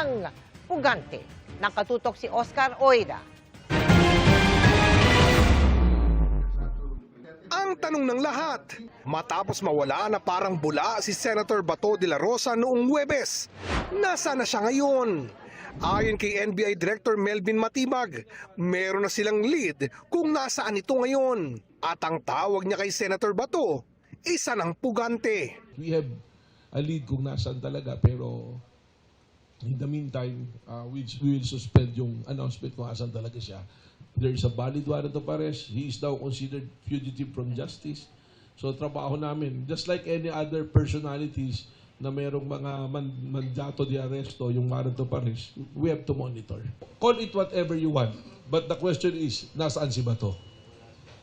ang pugante. Nakatutok si Oscar Oida. Ang tanong ng lahat, matapos mawala na parang bula si Senator Bato de la Rosa noong Huwebes, nasaan na siya ngayon? Ayon kay NBI Director Melvin Matibag, meron na silang lead kung nasaan ito ngayon. At ang tawag niya kay Senator Bato, isa ng pugante. We have a lead kung nasaan talaga, pero in the meantime, we will suspend yung announcement kung nasaan talaga siya. There is a valid warrant of arrest. He is now considered fugitive from justice. So trabaho namin, just like any other personalities na mayroong mga mandato de arresto, yung warrant of arrest, we have to monitor. Call it whatever you want. But the question is, nasaan si Bato?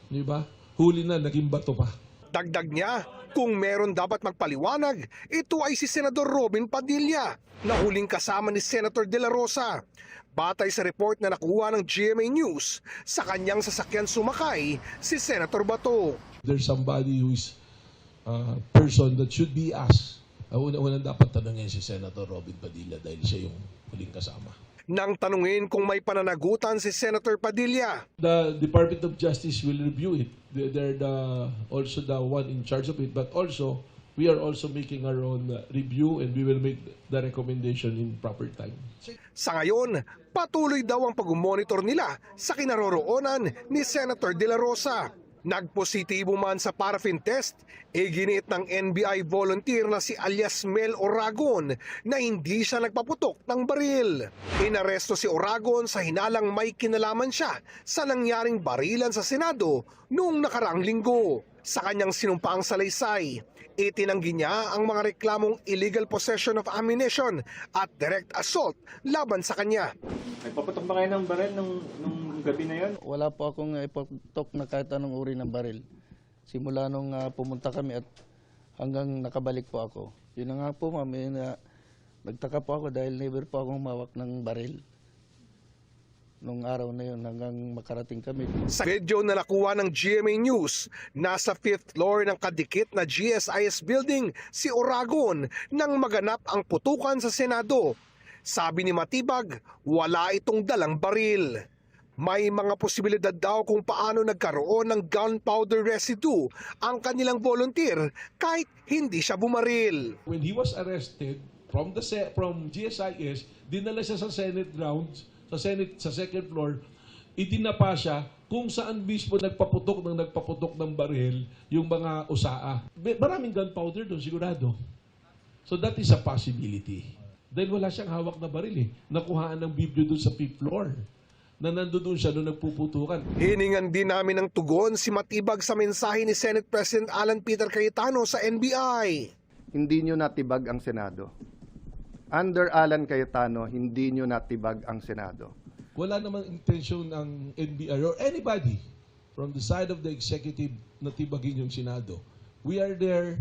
Di ba? Huli na, naging Bato pa. Dagdag niya, kung meron dapat magpaliwanag, ito ay si Senador Robin Padilla, na huling kasama ni Senator De La Rosa. Batay sa report na nakuha ng GMA News, sa kanyang sasakyan sumakay si Senator Bato. There's somebody who is a person that should be asked. Una-unang dapat tanongin si Senator Robin Padilla dahil siya yung huling kasama. Nang tanungin kung may pananagutan si Senator Padilla, The Department of Justice will review it. They're also the one in charge of it, but also we are also making our own review and we will make the recommendation in proper time. sa ngayon, patuloy daw ang pag-monitor nila sa kinaroroonan ni Senator De La Rosa. Nagpositibo man sa paraffin test, iginiit ng NBI volunteer na si alias Mel Oragon na hindi siya nagpaputok ng baril. Inaresto si Oragon sa hinalang may kinalaman siya sa nangyaring barilan sa Senado noong nakaraang linggo. Sa kanyang sinumpaang salaysay, itinanggi niya ang mga reklamong illegal possession of ammunition at direct assault laban sa kanya. Nagpaputok ba kayo ng baril nung gabi na yon? Wala po akong ipatok na kahit anong uri ng baril. Simula nung pumunta kami at hanggang nakabalik po ako. Yun na nga po ma'am, nagtaka po ako dahil never po akong mawak ng baril. Nung araw na yun hanggang makarating kami. Sa video na nakuha ng GMA News, nasa 5th floor ng kadikit na GSIS building si Oragon nang maganap ang putukan sa Senado. Sabi ni Matibag, wala itong dalang baril. May mga posibilidad daw kung paano nagkaroon ng gunpowder residue ang kanilang volunteer kahit hindi siya bumaril. When he was arrested from GSIS, dinala siya sa Senate grounds, sa second floor, idinapa siya kung saan mismo nagpaputok ng baril yung mga usaa. Maraming gunpowder doon, sigurado. So that is a possibility. Dahil wala siyang hawak na baril eh. Nakuhaan ng video doon sa 5th floor na nandoon siya doon nagpuputukan. Hiningan din namin ng tugon si Matibag sa mensahe ni Senate President Alan Peter Cayetano sa NBI. Hindi nyo natibag ang Senado. Under Alan Cayetano, hindi nyo natibag ang Senado. Wala namang intensyon ng NBI or anybody from the side of the executive na tibagin yung Senado. We are there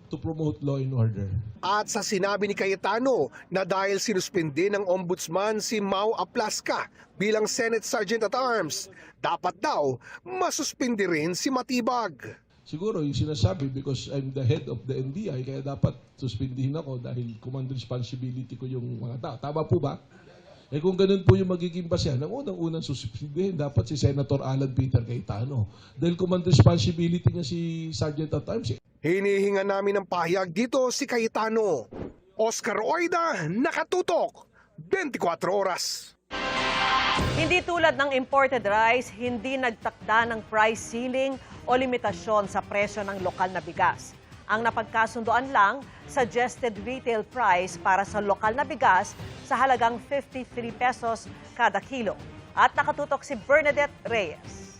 to promote law and order. At sa sinabi ni Cayetano na dahil sinuspindi ng ombudsman si Mau Aplasca bilang Senate Sergeant at Arms, dapat daw masuspindi rin si Matibag. Siguro yung sinasabi because I'm the head of the NBI kaya dapat suspindihin ako dahil command responsibility ko yung mga tao. Tama po ba? Eh kung ganun po yung magiging basehan, ang unang suspindihin dapat si Senator Alan Peter Cayetano dahil command responsibility niya si Sergeant at Arms eh. Hinihinga namin ng pahayag dito si Cayetano. Oscar Oida, nakatutok, 24 oras. Hindi tulad ng imported rice, hindi nagtakda ng price ceiling o limitasyon sa presyo ng lokal na bigas. Ang napagkasundoan lang, suggested retail price para sa lokal na bigas sa halagang 53 pesos kada kilo. At nakatutok si Bernadette Reyes.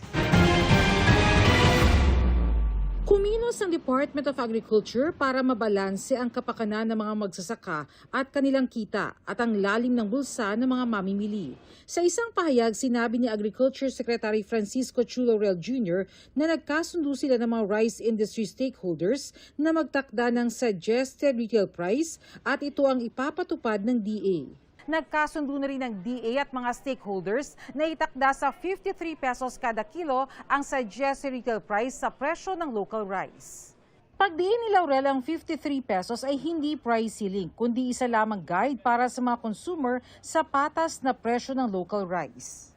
Kumilos ang Department of Agriculture para mabalanse ang kapakanan ng mga magsasaka at kanilang kita at ang lalim ng bulsa ng mga mamimili. Sa isang pahayag, sinabi ni Agriculture Secretary Francisco Chulo Real Jr. na nagkasundo sila ng mga rice industry stakeholders na magtakda ng suggested retail price at ito ang ipapatupad ng DA. Nagkasundo na rin ng DA at mga stakeholders na itakda sa 53 pesos kada kilo ang suggested retail price sa presyo ng local rice. Pagdiin ni Laurel ang 53 pesos ay hindi price ceiling, kundi isa lamang guide para sa mga consumer sa patas na presyo ng local rice.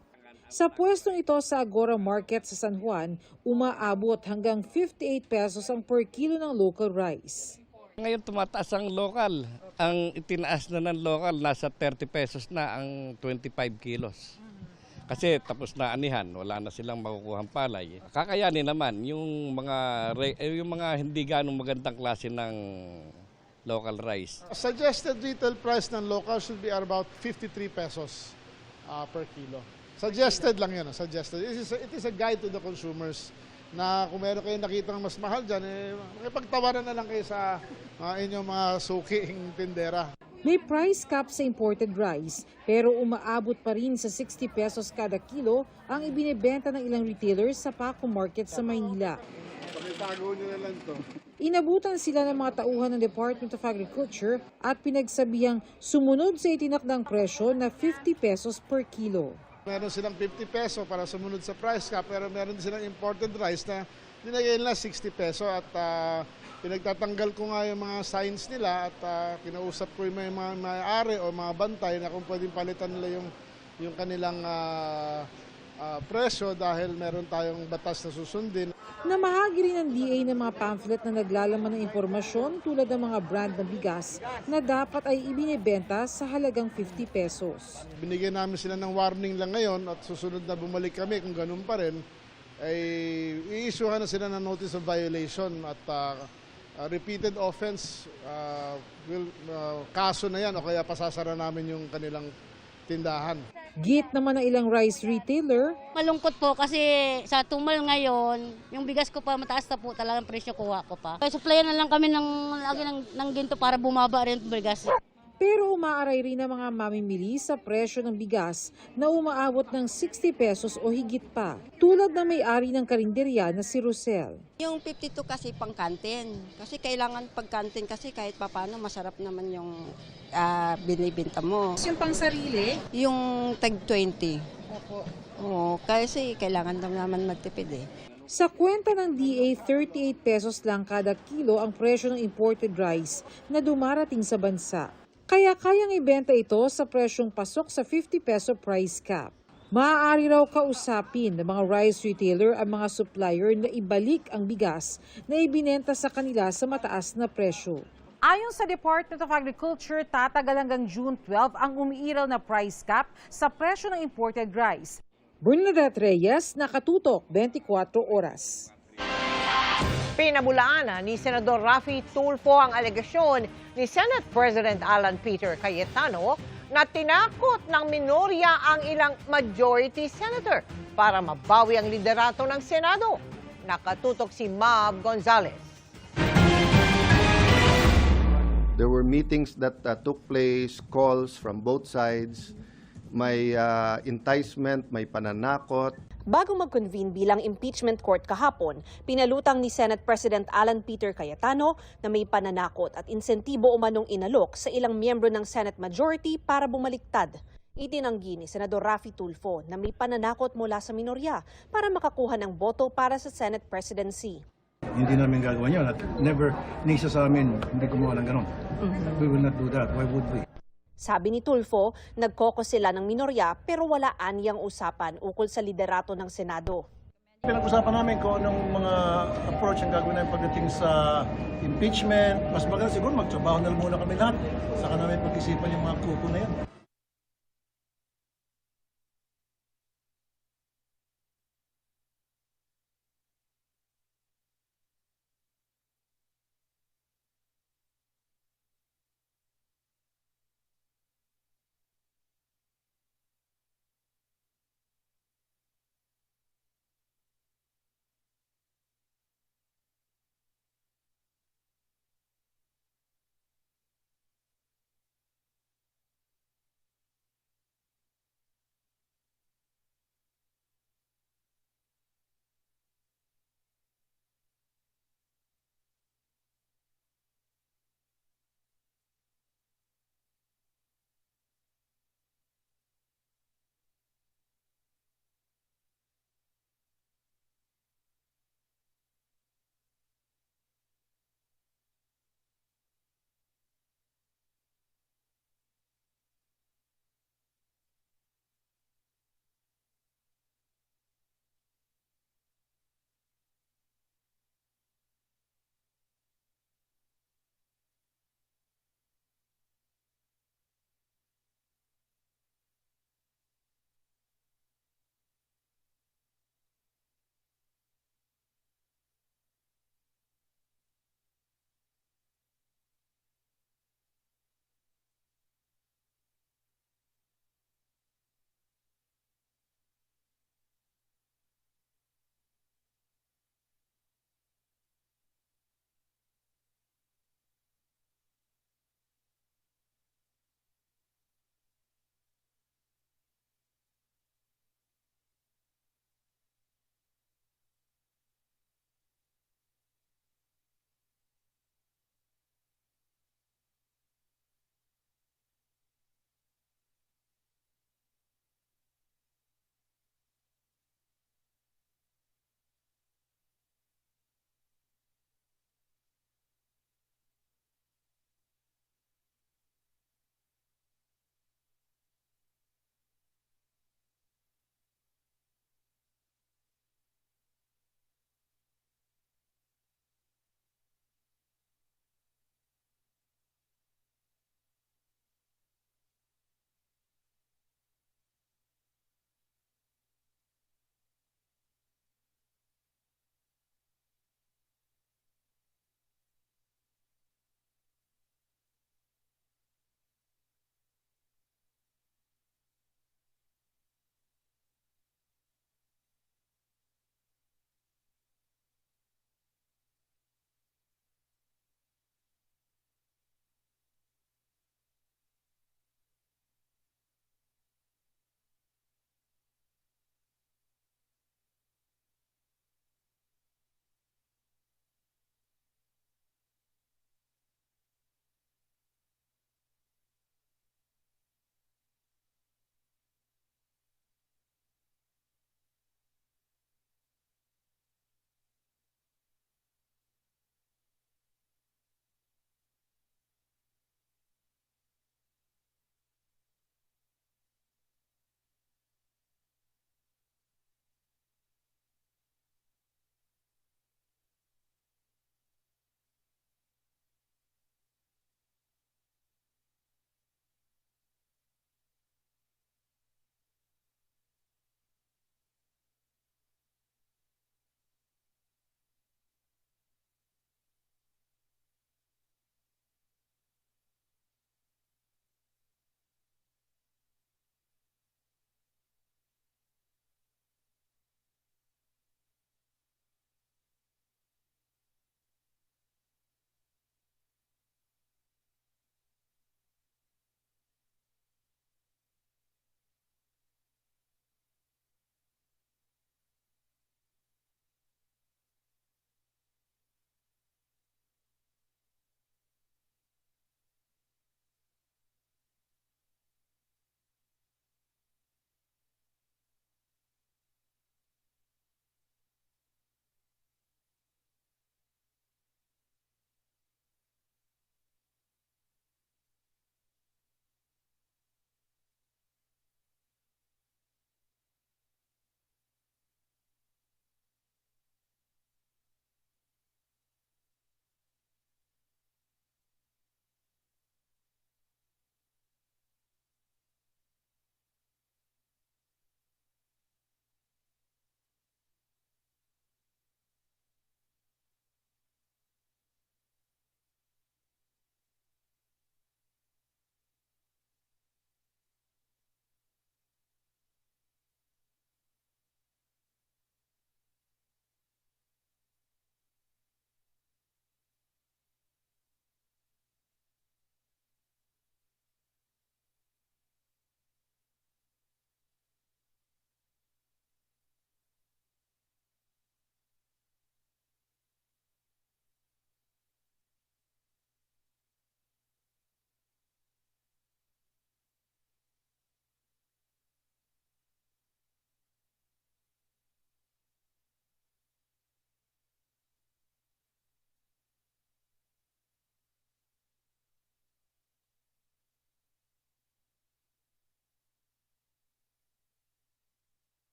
Sa pwestong ito sa Agora Market sa San Juan, umaabot hanggang 58 pesos ang per kilo ng local rice. Ngayon tumataas ang local. Ang itinaas na ng local, nasa 30 pesos na ang 25 kilos. Kasi tapos na anihan, wala na silang makukuhang palay. Kakayanin naman yung mga hindi ganong magandang klase ng local rice. Suggested retail price ng local should be about 53 pesos per kilo. Suggested lang yun, suggested. It is a guide to the consumers na kung meron kayo nakita ng mas mahal dyan, makipagtawaran na lang kayo sa inyong mga suking tindera. May price cap sa imported rice pero umaabot pa rin sa 60 pesos kada kilo ang ibinebenta ng ilang retailers sa Paco Market sa Maynila. Pakitago nyo na lang to. Inabutan sila ng mga tauhan ng Department of Agriculture at pinagsabihang sumunod sa itinakdang presyo na 50 pesos per kilo. Meron silang 50 peso para sumunod sa price cap pero meron din silang imported rice na dinagay nila 60 peso at pinagtatanggal ko nga yung mga signs nila at kinausap ko yung mga may-ari o mga bantay na kung pwedeng palitan nila yung kanilang presyo dahil meron tayong batas na susundin. Namahagi rin ng DA ng mga pamphlet na naglalaman ng impormasyon tulad ng mga brand ng bigas na dapat ay ibinebenta sa halagang 50 pesos. Binigyan namin sila ng warning lang ngayon at susunod na bumalik kami kung ganun pa rin, ay i-issuehan na sila ng notice of violation at repeated offense, kaso na yan o kaya pasasara namin yung kanilang tindahan. Git naman ng ilang rice retailer. Malungkot po kasi sa tumal ngayon, yung bigas ko pa mataas na po talagang presyo kuha ko pa. Kaya supplyan na lang kami ng ginto para bumaba rin yung bigas. Pero umaaray rin ang mga mamimili sa presyo ng bigas na umaabot ng 60 pesos o higit pa. Tulad ng may-ari ng karinderya na si Rosel. Yung 52 kasi pang kantin. Kasi kailangan pag kantin kasi kahit papano masarap naman yung binibenta mo. Yung pang sarili? Yung tag 20. Opo. Oo, kasi kailangan naman magtipid eh. Sa kwenta ng DA, 38 pesos lang kada kilo ang presyo ng imported rice na dumarating sa bansa. Kaya kayang ibenta ito sa presyong pasok sa 50 peso price cap. Maaari raw kausapin ng mga rice retailer ang mga supplier na ibalik ang bigas na ibinenta sa kanila sa mataas na presyo. Ayon sa Department of Agriculture, tatagal hanggang June 12 ang umiiral na price cap sa presyo ng imported rice. Bernadette Reyes, Nakatutok, 24 Oras. Pinabulaan ni Senador Raffy Tulfo ang alegasyon ni Senate President Alan Peter Cayetano na tinakot ng minorya ang ilang majority senator para mabawi ang liderato ng Senado. Nakatutok si Mab Gonzalez. There were meetings that took place, calls from both sides, may enticement, may pananakot. Bago mag-convene bilang impeachment court kahapon, pinalutang ni Senate President Alan Peter Cayetano na may pananakot at insentibo umanong inalok sa ilang miyembro ng Senate majority para bumaliktad. Itinanggi ni Senador Raffy Tulfo na may pananakot mula sa minorya para makakuha ng boto para sa Senate presidency. Hindi namin gagawin yun at never ni isa sa amin hindi gumawa ng ganon. We will not do that. Why would we? Sabi ni Tulfo, nagkoko sila ng minorya pero wala anyang usapan ukol sa liderato ng Senado. Pinag-usapan namin kung anong mga approach ang gagawin namin pagdating sa impeachment. Mas maganda siguro magtrabaho na muna kami lahat. Saka namin pag-isipan yung mga kuko na yan.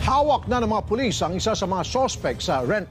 Hawak na ng mga pulis ang isa sa mga suspect sa rent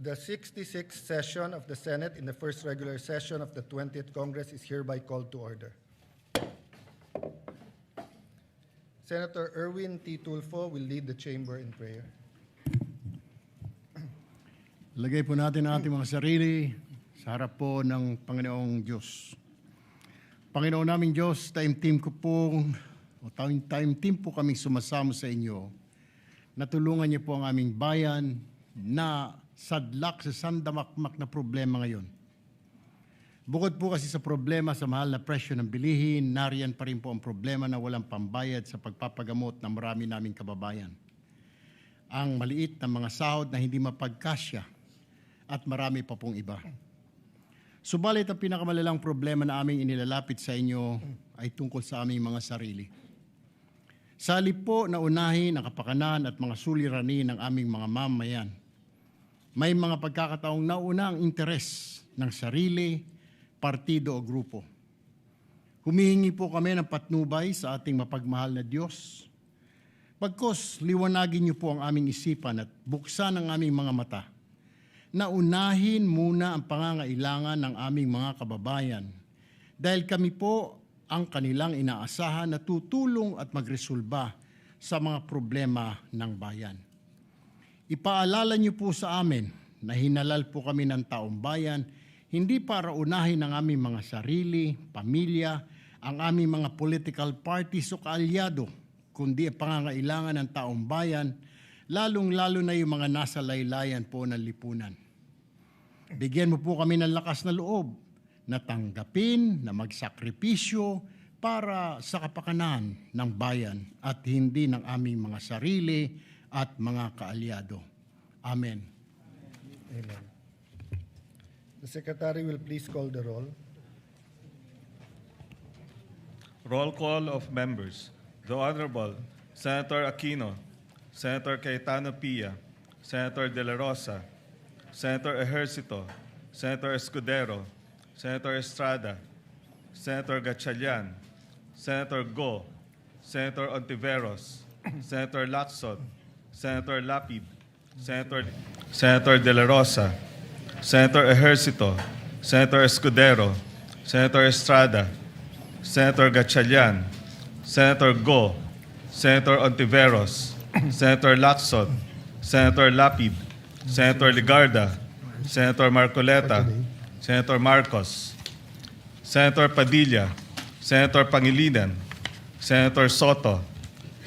The 66th session of the Senate in the first regular session of the 20th Congress is hereby called to order. Senator Erwin T. Tulfo will lead the chamber in prayer. Lagay po natin ang ating mga sarili sa harap po ng Panginoong Diyos. Panginoon naming Diyos, time team po kaming sumasama sa inyo. Natulungan niyo po ang aming bayan na sadlak sa sandamakmak na problema ngayon. Bukod po kasi sa problema sa mahal na presyo ng bilihin, nariyan pa rin po ang problema na walang pambayad sa pagpapagamot ng marami naming kababayan. Ang maliit na mga sahod na hindi mapagkasya at marami pa pong iba. Subalit ang pinakamalalang problema na aming inilalapit sa inyo ay tungkol sa aming mga sarili. Sa halip po na unahin ang kapakanan at mga suliranin ng aming mga mamayan, may mga pagkakataong nauna ang interes ng sarili, partido o grupo. Humihingi po kami ng patnubay sa ating mapagmahal na Diyos. Pagkos, liwanagin niyo po ang aming isipan at buksan ang aming mga mata na unahin muna ang pangangailangan ng aming mga kababayan dahil kami po ang kanilang inaasahan na tutulong at magresolba sa mga problema ng bayan. Ipaalala niyo po sa amin na hinalal po kami ng taong bayan hindi para unahin ang aming mga sarili, pamilya, ang aming mga political parties o kaalyado, kundi ang pangangailangan ng taong bayan, lalong-lalo na yung mga nasa laylayan po ng lipunan. Bigyan mo po kami ng lakas na loob na tanggapin, na magsakripisyo para sa kapakanan ng bayan at hindi ng aming mga sarili at mga kaalyado. Amen. Amen. The Secretary will please call the roll. Roll call of members. The Honorable Senator Aquino, Senator Cayetano Pia, Senator De La Rosa, Senator Ejercito, Senator Escudero, Senator Estrada, Senator Gatchalian, Senator Go, Senator Ontiveros, Senator Lacson, Senator Lapid, Senator De La Rosa, Senator Ejercito, Senator Escudero, Senator Estrada, Senator Gatchalian, Senator Go, Senator Ontiveros, Senator Lacson, Senator Lapid, Senator Ligarda, Senator Marcoleta, Senator Marcos, Senator Padilla, Senator Pangilinan, Senator Soto,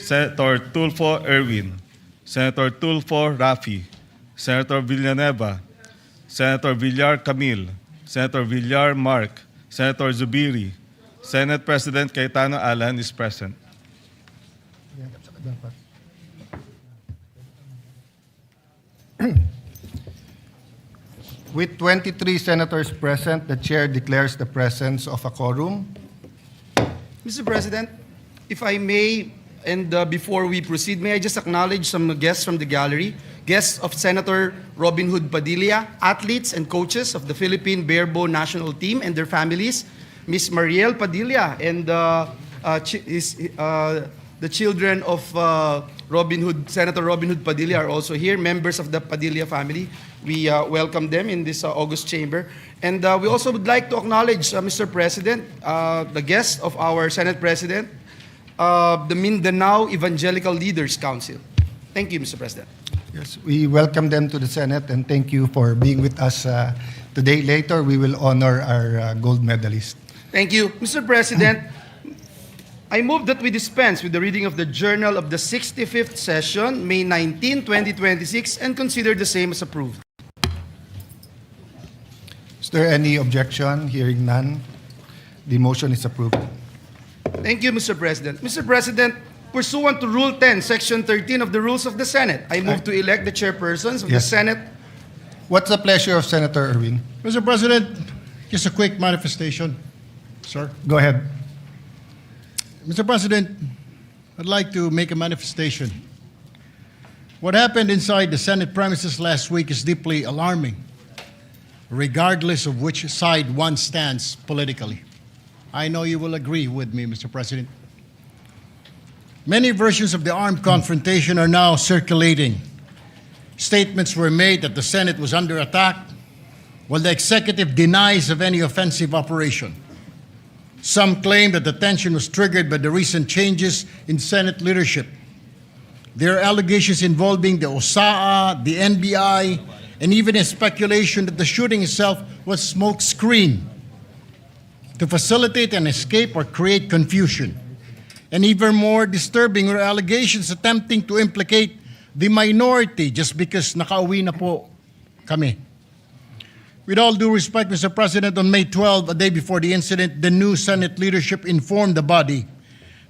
Senator Tulfo Erwin, Senator Tulfo Rafi, Senator Villanueva, Senator Villar Camille, Senator Villar Mark, Senator Zubiri, Senate President Cayetano Alan is present. With 23 senators present, the chair declares the presence of a quorum. Mr. President, if I may, and before we proceed, may I just acknowledge some guests from the gallery, guests of Senator Robin Hood Padilla, athletes and coaches of the Philippine Barebow national team and their families, Ms. Mariel Padilla and the children of Senator Robin Hood Padilla are also here, members of the Padilla family. We welcome them in this August chamber. And we also would like to acknowledge, Mr. President, the guest of our Senate President, the Mindanao Evangelical Leaders Council. Thank you, Mr. President. Yes, we welcome them to the Senate and thank you for being with us today. Later, we will honor our gold medalist. Thank you. Mr. President, I move that we dispense with the reading of the Journal of the 65th Session, May 19, 2026, and consider the same as approved. Is there any objection? Hearing none, the motion is approved. Thank you, Mr. President. Mr. President, pursuant to Rule 10, Section 13 of the Rules of the Senate, I move to elect the chairpersons of the Senate. What's the pleasure of Senator Erwin? Mr. President, just a quick manifestation, sir. Go ahead. Mr. President, I'd like to make a manifestation. What happened inside the Senate premises last week is deeply alarming, regardless of which side one stands politically. I know you will agree with me, Mr. President. Many versions of the armed confrontation are now circulating. Statements were made that the Senate was under attack, while the executive denies of any offensive operation. Some claim that the tension was triggered by the recent changes in Senate leadership. There are allegations involving the OSAA, the NBI, and even a speculation that the shooting itself was smokescreen to facilitate an escape or create confusion. And even more disturbing are allegations attempting to implicate the minority just because nakauwi na po kami. With all due respect, Mr. President, on May 12, a day before the incident, the new Senate leadership informed the body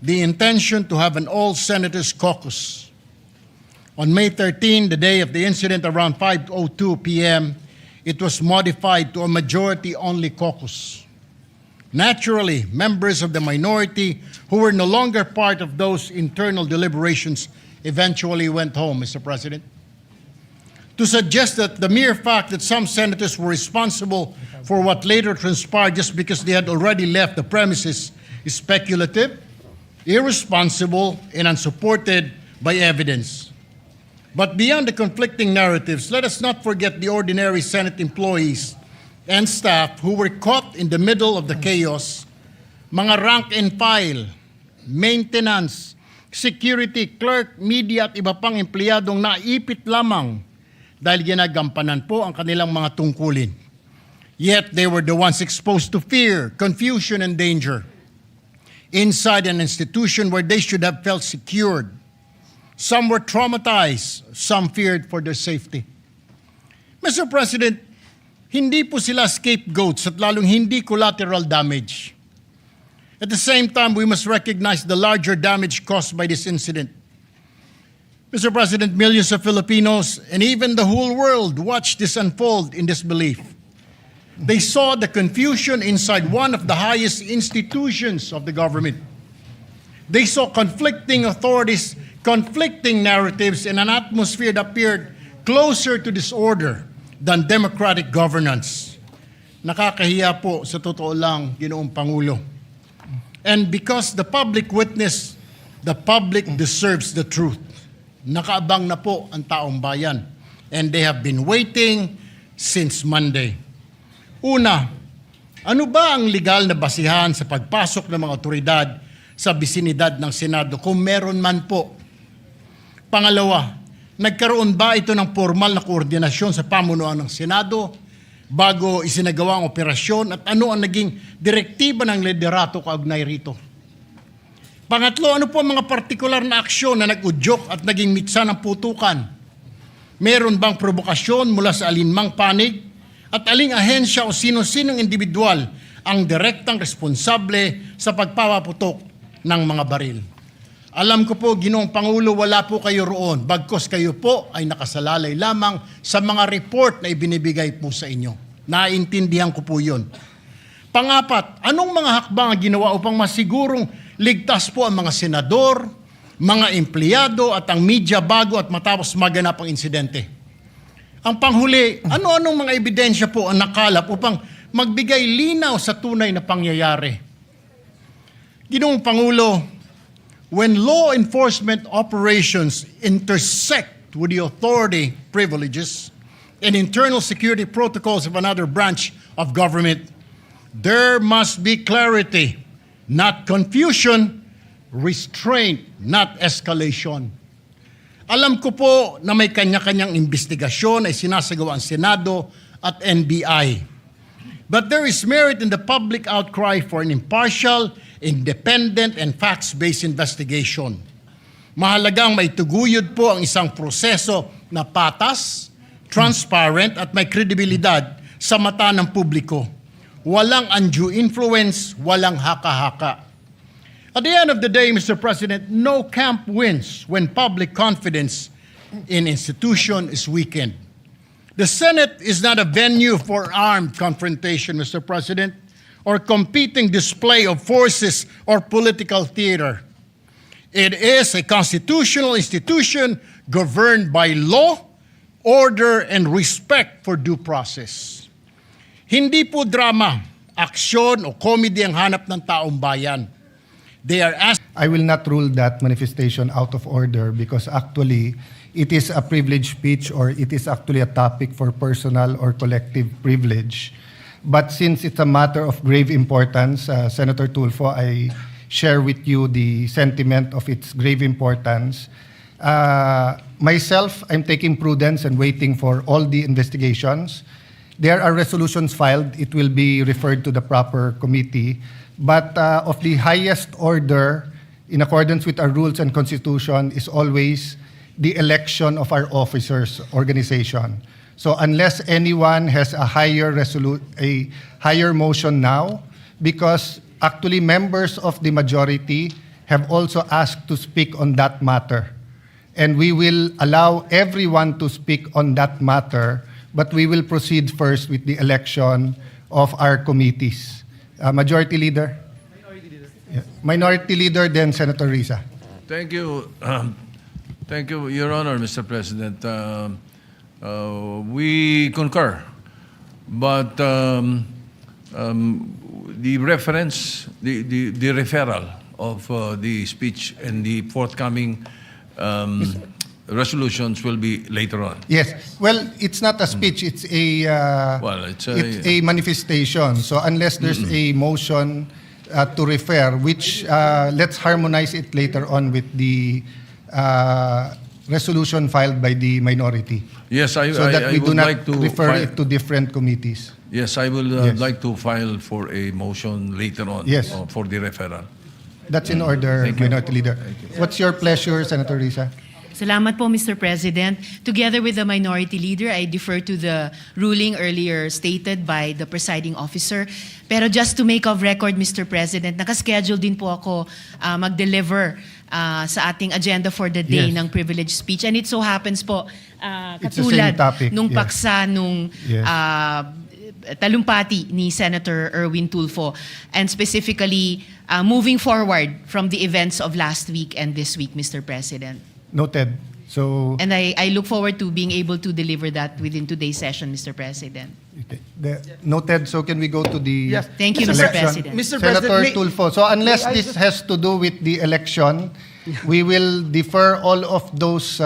the intention to have an all-senators caucus. On May 13, the day of the incident, around 5:02 p.m., it was modified to a majority-only caucus. Naturally, members of the minority who were no longer part of those internal deliberations eventually went home, Mr. President. To suggest that the mere fact that some senators were responsible for what later transpired just because they had already left the premises is speculative, irresponsible, and unsupported by evidence. But beyond the conflicting narratives, let us not forget the ordinary Senate employees and staff who were caught in the middle of the chaos, mga rank and file, maintenance, security, clerk, media at iba pang empleyadong naipit lamang dahil ginagampanan po ang kanilang mga tungkulin. Yet they were the ones exposed to fear, confusion, and danger inside an institution where they should have felt secured. Some were traumatized, some feared for their safety. Mr. President, hindi po sila scapegoats at lalong hindi collateral damage. At the same time, we must recognize the larger damage caused by this incident. Mr. President, millions of Filipinos and even the whole world watched this unfold in disbelief. They saw the confusion inside one of the highest institutions of the government. They saw conflicting authorities, conflicting narratives in an atmosphere that appeared closer to disorder than democratic governance. Nakakahiya po sa totoo lang, Ginoong Pangulo. And because the public witnessed, the public deserves the truth. Nakaabang na po ang taong bayan. And they have been waiting since Monday. Una, ano ba ang legal na basihan sa pagpasok ng mga otoridad sa bisinidad ng Senado kung meron man po? Pangalawa, nagkaroon ba ito ng formal na koordinasyon sa pamunuan ng Senado bago isinagawa ang operasyon at ano ang naging direktiba ng liderato kaugnay rito? Pangatlo, ano po ang mga partikular na aksyon na nag-udyok at naging mitsa ng putukan? Meron bang provokasyon mula sa alinmang panig? At aling ahensya o sino-sinong individual ang direktang responsable sa pagpapaputok ng mga baril? Alam ko po, Ginoong Pangulo, wala po kayo roon, bagkos kayo po ay nakasalalay lamang sa mga report na ibinibigay po sa inyo. Naintindihan ko po yun. Pangapat, anong mga hakbang ang ginawa upang masigurong ligtas po ang mga senador, mga empleyado at ang media bago at matapos maganap ang insidente? Ang panghuli, ano-anong mga ebidensya po ang nakalap upang magbigay linaw sa tunay na pangyayari? Ginoong Pangulo, when law enforcement operations intersect with the authority privileges and internal security protocols of another branch of government, there must be clarity, not confusion, restraint, not escalation. Alam ko po na may kanya-kanyang investigasyon ay sinasagawa ang Senado at NBI. But there is merit in the public outcry for an impartial, independent, and facts-based investigation. Mahalagang maituguyod po ang isang proseso na patas, transparent, at may kredibilidad sa mata ng publiko. Walang undue influence, walang haka-haka. At the end of the day, Mr. President, no camp wins when public confidence in institution is weakened. The Senate is not a venue for armed confrontation, Mr. President, or competing display of forces or political theater. It is a constitutional institution governed by law, order, and respect for due process. Hindi po drama, aksyon o comedy ang hanap ng taong bayan. They are asked. I will not rule that manifestation out of order because actually it is a privileged speech or it is actually a topic for personal or collective privilege. But since it's a matter of grave importance, Senator Tulfo, I share with you the sentiment of its grave importance. Myself, I'm taking prudence and waiting for all the investigations. There are resolutions filed. It will be referred to the proper committee. But of the highest order, in accordance with our rules and constitution, is always the election of our officers organization. So unless anyone has a higher motion now, because actually members of the majority have also asked to speak on that matter. And we will allow everyone to speak on that matter, but we will proceed first with the election of our committees. Majority Leader? Minority Leader. Yeah. Minority Leader, then Senator Risa. Thank you. Thank you, Your Honor, Mr. President. We concur, but the reference, the referral of the speech and the forthcoming resolutions will be later on. Yes. Well, it's not a speech. It's a it's a manifestation. So unless there's a motion to refer, which let's harmonize it later on with the resolution filed by the minority. Yes, so that we do not refer it to different committees. Yes, I will like to file for a motion later on for the referral. That's in order, Minority Leader. What's your pleasure, Senator Risa? Salamat po, Mr. President. Together with the Minority Leader, I defer to the ruling earlier stated by the presiding officer. Pero just to make of record, Mr. President, nakaschedule din po ako mag-deliver sa ating agenda for the day ng privileged speech. And it so happens po, katulad nung paksa nung talumpati ni Senator Erwin Tulfo, and specifically moving forward from the events of last week and this week, Mr. President. Noted. So, and I look forward to being able to deliver that within today's session, Mr. President. Okay. Noted. So can we go to the Thank you, Mr. President. Senator Tulfo. So unless this has to do with the election, we will defer all of those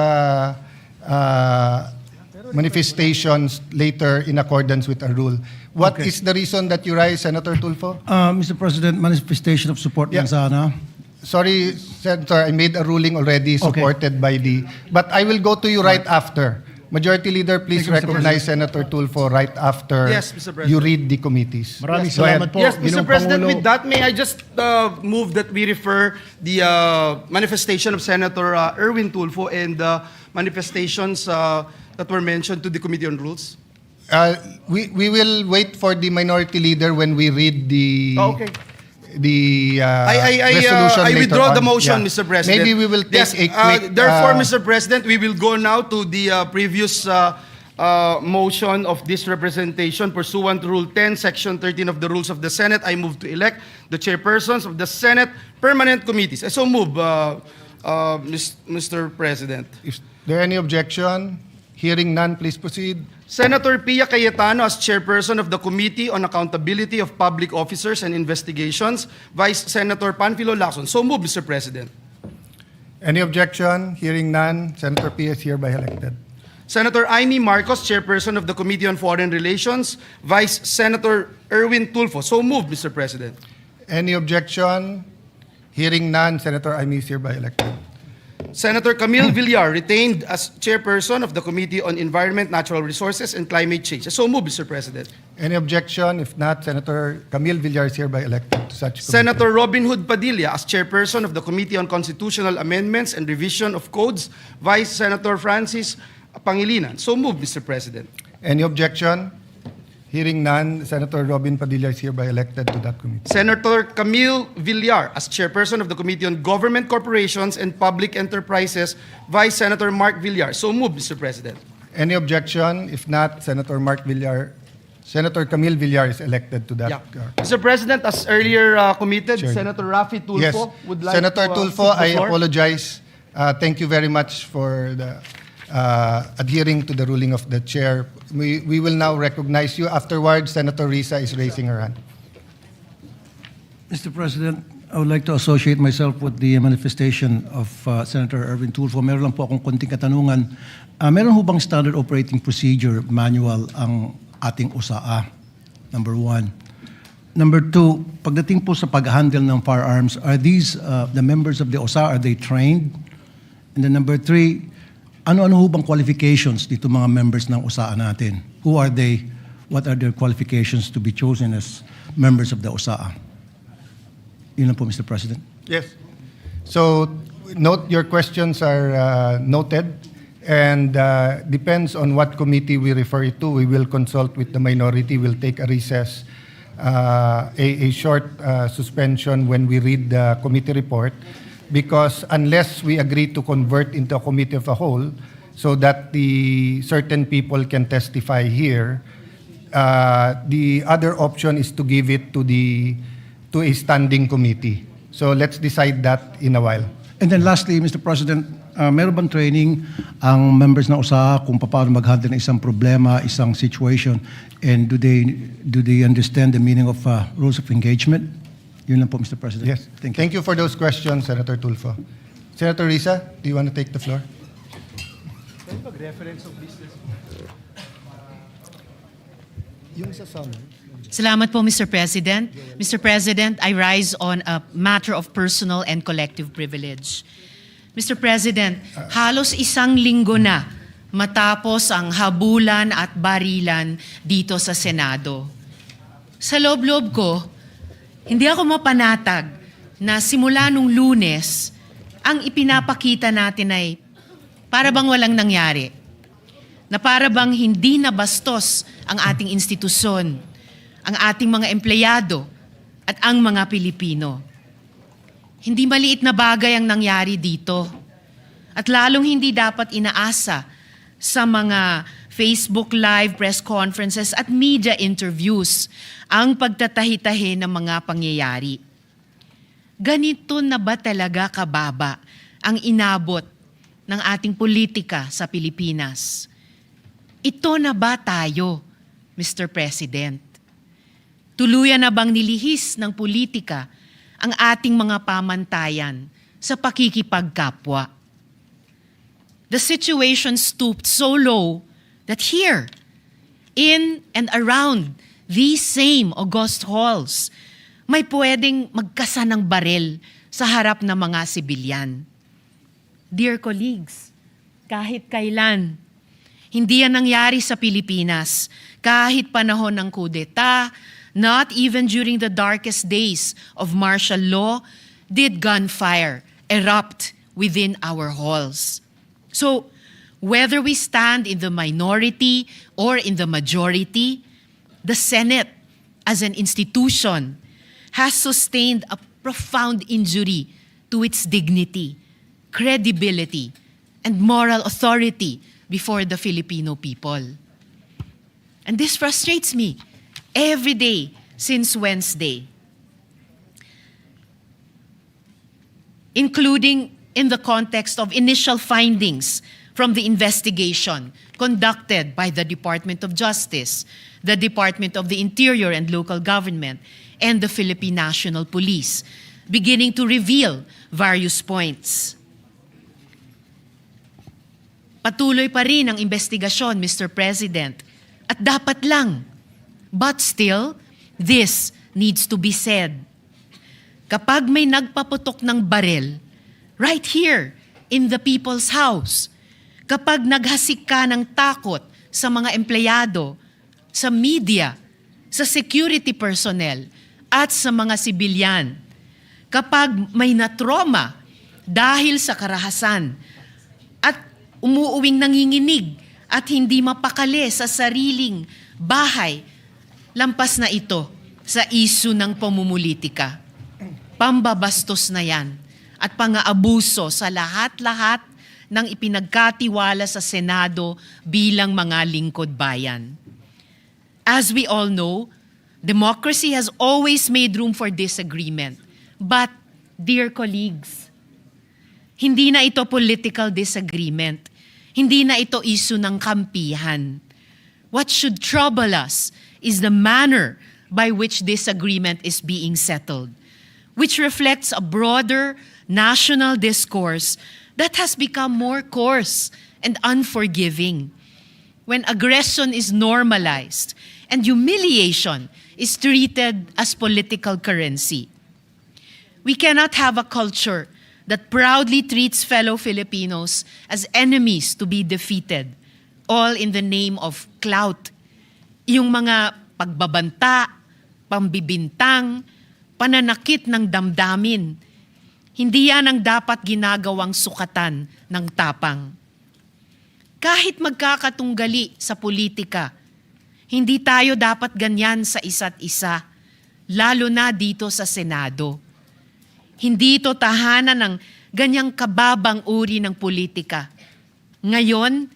manifestations later in accordance with our rule. What is the reason that you rise, Senator Tulfo? Mr. President, manifestation of support lang sana. Sorry, Senator, I made a ruling already supported by the... But I will go to you right after. Majority Leader, please recognize Senator Tulfo right after you read the committees. Maraming salamat po. Yes, Mr. President, with that, may I just move that we refer the manifestation of Senator Erwin Tulfo and the manifestations that were mentioned to the Committee on Rules? We will wait for the Minority Leader when we read the... the resolution I withdraw later the motion, on. Mr. President. Maybe we will take a quick... therefore, Mr. President, we will go now to the previous motion of this representation pursuant to Rule 10, Section 13 of the Rules of the Senate. I move to elect the chairpersons of the Senate Permanent Committees. I so move, Mr. President. Is there any objection? Hearing none, please proceed. Senator Pia Cayetano as chairperson of the Committee on Accountability of Public Officers and Investigations. Vice Senator Panfilo Lacson. So move, Mr. President. Any objection? Hearing none, Senator Pia is hereby elected. Senator Amy Marcos, chairperson of the Committee on Foreign Relations. Vice Senator Erwin Tulfo. So move, Mr. President. Any objection? Hearing none, Senator Amy is hereby elected. Senator Camille Villar, retained as chairperson of the Committee on Environment, Natural Resources, and Climate Change. So move, Mr. President. Any objection? If not, Senator Camille Villar is hereby elected to such committee. Senator Robin Hood Padilla as chairperson of the Committee on Constitutional Amendments and Revision of Codes. Vice Senator Francis Pangilinan. So move, Mr. President. Any objection? Hearing none, Senator Robin Padilla is hereby elected to that committee. Senator Camille Villar as chairperson of the Committee on Government Corporations and Public Enterprises. Vice Senator Mark Villar. So move, Mr. President. Any objection? If not, Senator Camille Villar is elected to that. Mr. President, as earlier committed, Senator Raffy Tulfo would like Senator to Tulfo, I apologize. Thank you very much for the adhering to the ruling of the chair. We will now recognize you. Afterwards, Senator Risa is raising her hand. Mr. President, I would like to associate myself with the manifestation of Senator Erwin Tulfo. Meron lang po akong konting katanungan. Meron ho bang standard operating procedure manual ang ating USAA? Number one. Number two, pagdating po sa pag-handle ng firearms, are these the members of the USAA, are they trained? And then number three, ano-ano ho bang qualifications dito mga members ng USAA natin? Who are they? What are their qualifications to be chosen as members of the USAA? Yun lang po, Mr. President. Yes. So, note your questions are noted, and depends on what committee we refer it to. We will consult with the minority. We'll take a recess, a short suspension when we read the committee report, because unless we agree to convert into a committee of a whole, so that the certain people can testify here, the other option is to give it to a standing committee. So let's decide that in a while. And then lastly, Mr. President, meron bang training ang members ng USAA kung paano mag-handle ng isang problema, isang situation, and do they understand the meaning of rules of engagement? Yun lang po, Mr. President. Yes. Thank you for those questions, Senator Tulfo. Senator Risa, do you want to take the floor? Yung sa summary. Salamat po, Mr. President. Mr. President, I rise on a matter of personal and collective privilege. Mr. President, halos isang linggo na matapos ang habulan at barilan dito sa Senado. Sa loob-loob ko, hindi ako mapanatag na simula nung Lunes, ang ipinapakita natin ay para bang walang nangyari. Na para bang hindi nabastos ang ating institusyon, ang ating mga empleyado at ang mga Pilipino. Hindi maliit na bagay ang nangyari dito. At lalong hindi dapat inaasa sa mga Facebook Live, press conferences at media interviews ang pagtatahi-tahi ng mga pangyayari. Ganito na ba talaga kababa ang inabot ng ating politika sa Pilipinas? Ito na ba tayo, Mr. President? Tuluyan na bang nilihis ng politika ang ating mga pamantayan sa pakikipagkapwa? The situation stooped so low that here, in and around these same august halls, may pwedeng magkasa ng barel sa harap ng mga sibilyan. Dear colleagues, kahit kailan, hindi yan nangyari sa Pilipinas. Kahit panahon ng kudeta, not even during the darkest days of martial law did gunfire erupt within our halls. So, whether we stand in the minority or in the majority, the Senate as an institution has sustained a profound injury to its dignity, credibility, and moral authority before the Filipino people. And this frustrates me every day since Wednesday, including in the context of initial findings from the investigation conducted by the Department of Justice, the Department of the Interior and Local Government, and the Philippine National Police, beginning to reveal various points. Patuloy pa rin ang investigasyon, Mr. President, at dapat lang. But still, this needs to be said. Kapag may nagpaputok ng barel, right here in the people's house, kapag naghasik ka ng takot sa mga empleyado, sa media, sa security personnel, at sa mga sibilyan, kapag may natroma dahil sa karahasan, at umuuwing nanginginig at hindi mapakali sa sariling bahay, lampas na ito sa isyu ng pamumulitika. Pambabastos na yan at pang-aabuso sa lahat-lahat ng ipinagkatiwala sa Senado bilang mga lingkod bayan. As we all know, democracy has always made room for disagreement. But, dear colleagues, hindi na ito political disagreement. Hindi na ito isyu ng kampihan. What should trouble us is the manner by which this agreement is being settled. which reflects a broader national discourse that has become more coarse and unforgiving. When aggression is normalized and humiliation is treated as political currency. We cannot have a culture that proudly treats fellow Filipinos as enemies to be defeated, all in the name of clout. Yung mga pagbabanta, pambibintang, pananakit ng damdamin, hindi yan ang dapat ginagawang sukatan ng tapang. Kahit magkakatunggali sa politika, hindi tayo dapat ganyan sa isa't isa, lalo na dito sa Senado. Hindi ito tahanan ng ganyang kababang uri ng politika. Ngayon,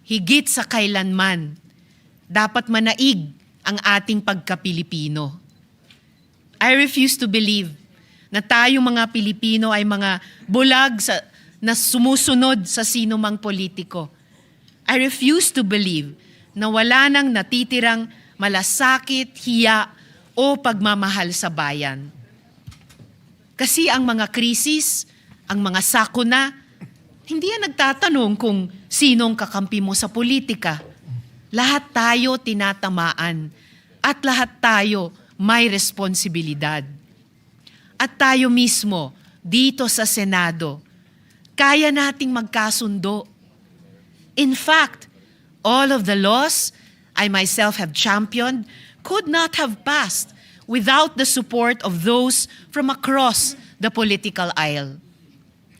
higit sa kailanman, dapat manaig ang ating pagka-Pilipino. I refuse to believe na tayong mga Pilipino ay mga bulag na sumusunod sa sinumang politiko. I refuse to believe na wala nang natitirang malasakit, hiya o pagmamahal sa bayan. Kasi ang mga krisis, ang mga sakuna, hindi yan nagtatanong kung sinong kakampi mo sa politika. Lahat tayo tinatamaan at lahat tayo may responsibilidad. At tayo mismo, dito sa Senado, kaya nating magkasundo. In fact, all of the laws I myself have championed could not have passed without the support of those from across the political aisle.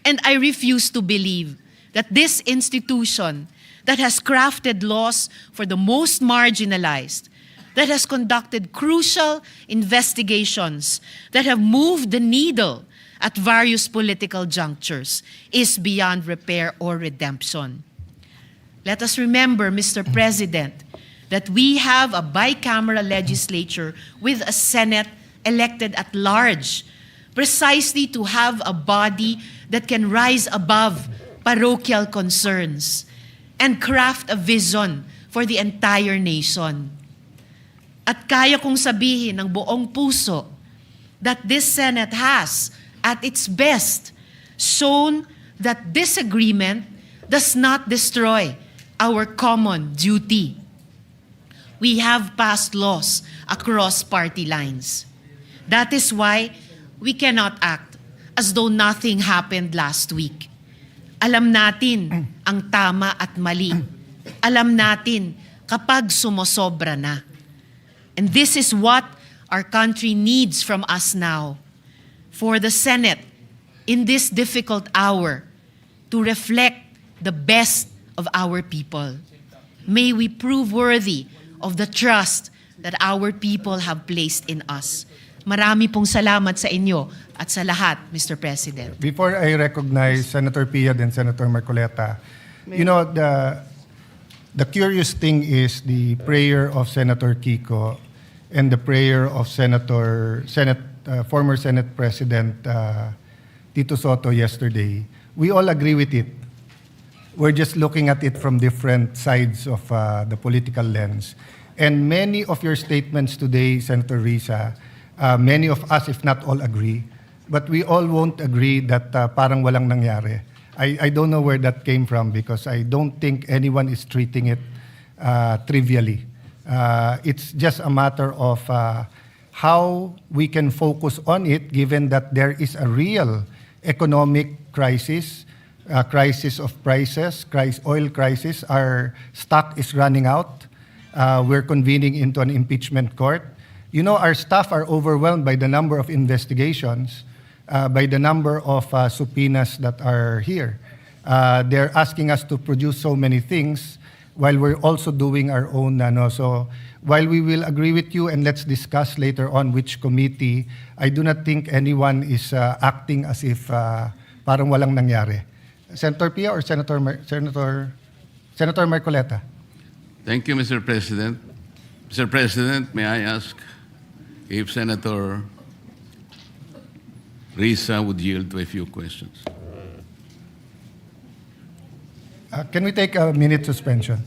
And I refuse to believe that this institution that has crafted laws for the most marginalized, that has conducted crucial investigations, that have moved the needle at various political junctures, is beyond repair or redemption. Let us remember, Mr. President, that we have a bicameral legislature with a Senate elected at large, precisely to have a body that can rise above parochial concerns and craft a vision for the entire nation. At kaya kong sabihin ng buong puso that this Senate has, at its best, shown that disagreement does not destroy our common duty. We have passed laws across party lines. That is why we cannot act as though nothing happened last week. Alam natin ang tama at mali. Alam natin kapag sumosobra na. And this is what our country needs from us now. For the Senate, in this difficult hour, to reflect the best of our people. May we prove worthy of the trust that our people have placed in us. Marami pong salamat sa inyo at sa lahat, Mr. President. Before I recognize Senator Pia and Senator Marcoleta, you know, the curious thing is the prayer of Senator Kiko and the prayer of former Senate President Tito Soto yesterday. We all agree with it. We're just looking at it from different sides of the political lens. And many of your statements today, Senator Risa, many of us, if not all, agree. But we all won't agree that parang walang nangyari. I don't know where that came from because I don't think anyone is treating it trivially. It's just a matter of how we can focus on it given that there is a real economic crisis, crisis of prices, oil crisis. Our stock is running out. We're convening into an impeachment court. You know, our staff are overwhelmed by the number of investigations, by the number of subpoenas that are here. They're asking us to produce so many things while we're also doing our own. So while we will agree with you and let's discuss later on which committee, I do not think anyone is acting as if parang walang nangyari. Senator Pia or Senator Marcoleta? Thank you, Mr. President. Mr. President, may I ask if Senator Risa would yield to a few questions? Can we take a minute suspension?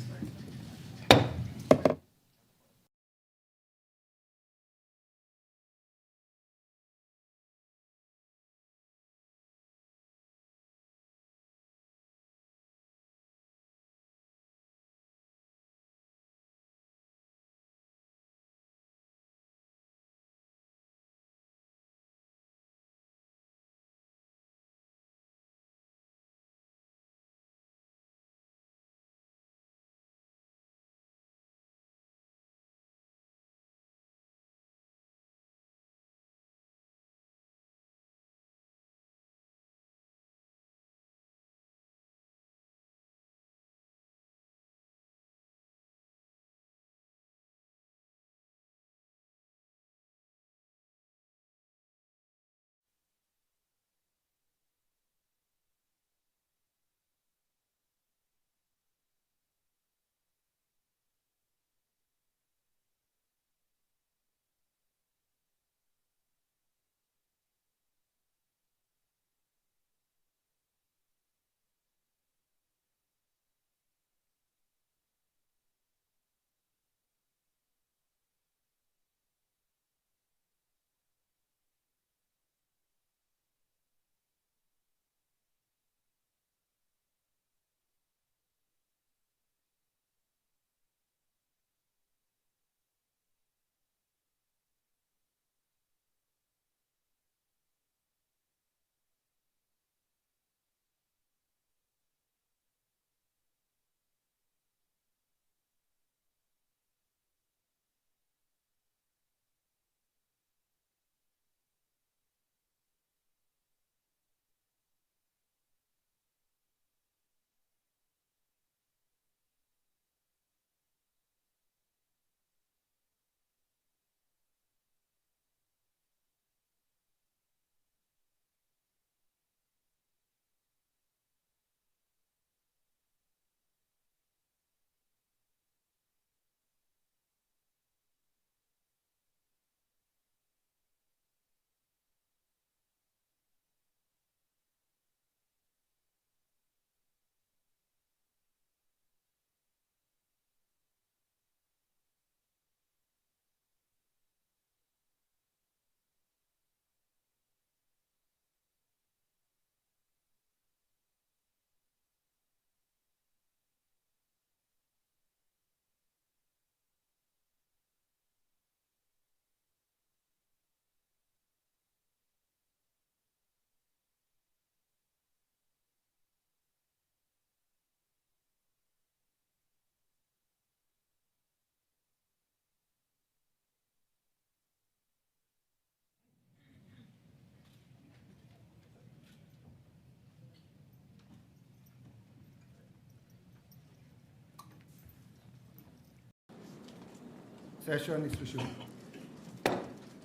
Session is resumed.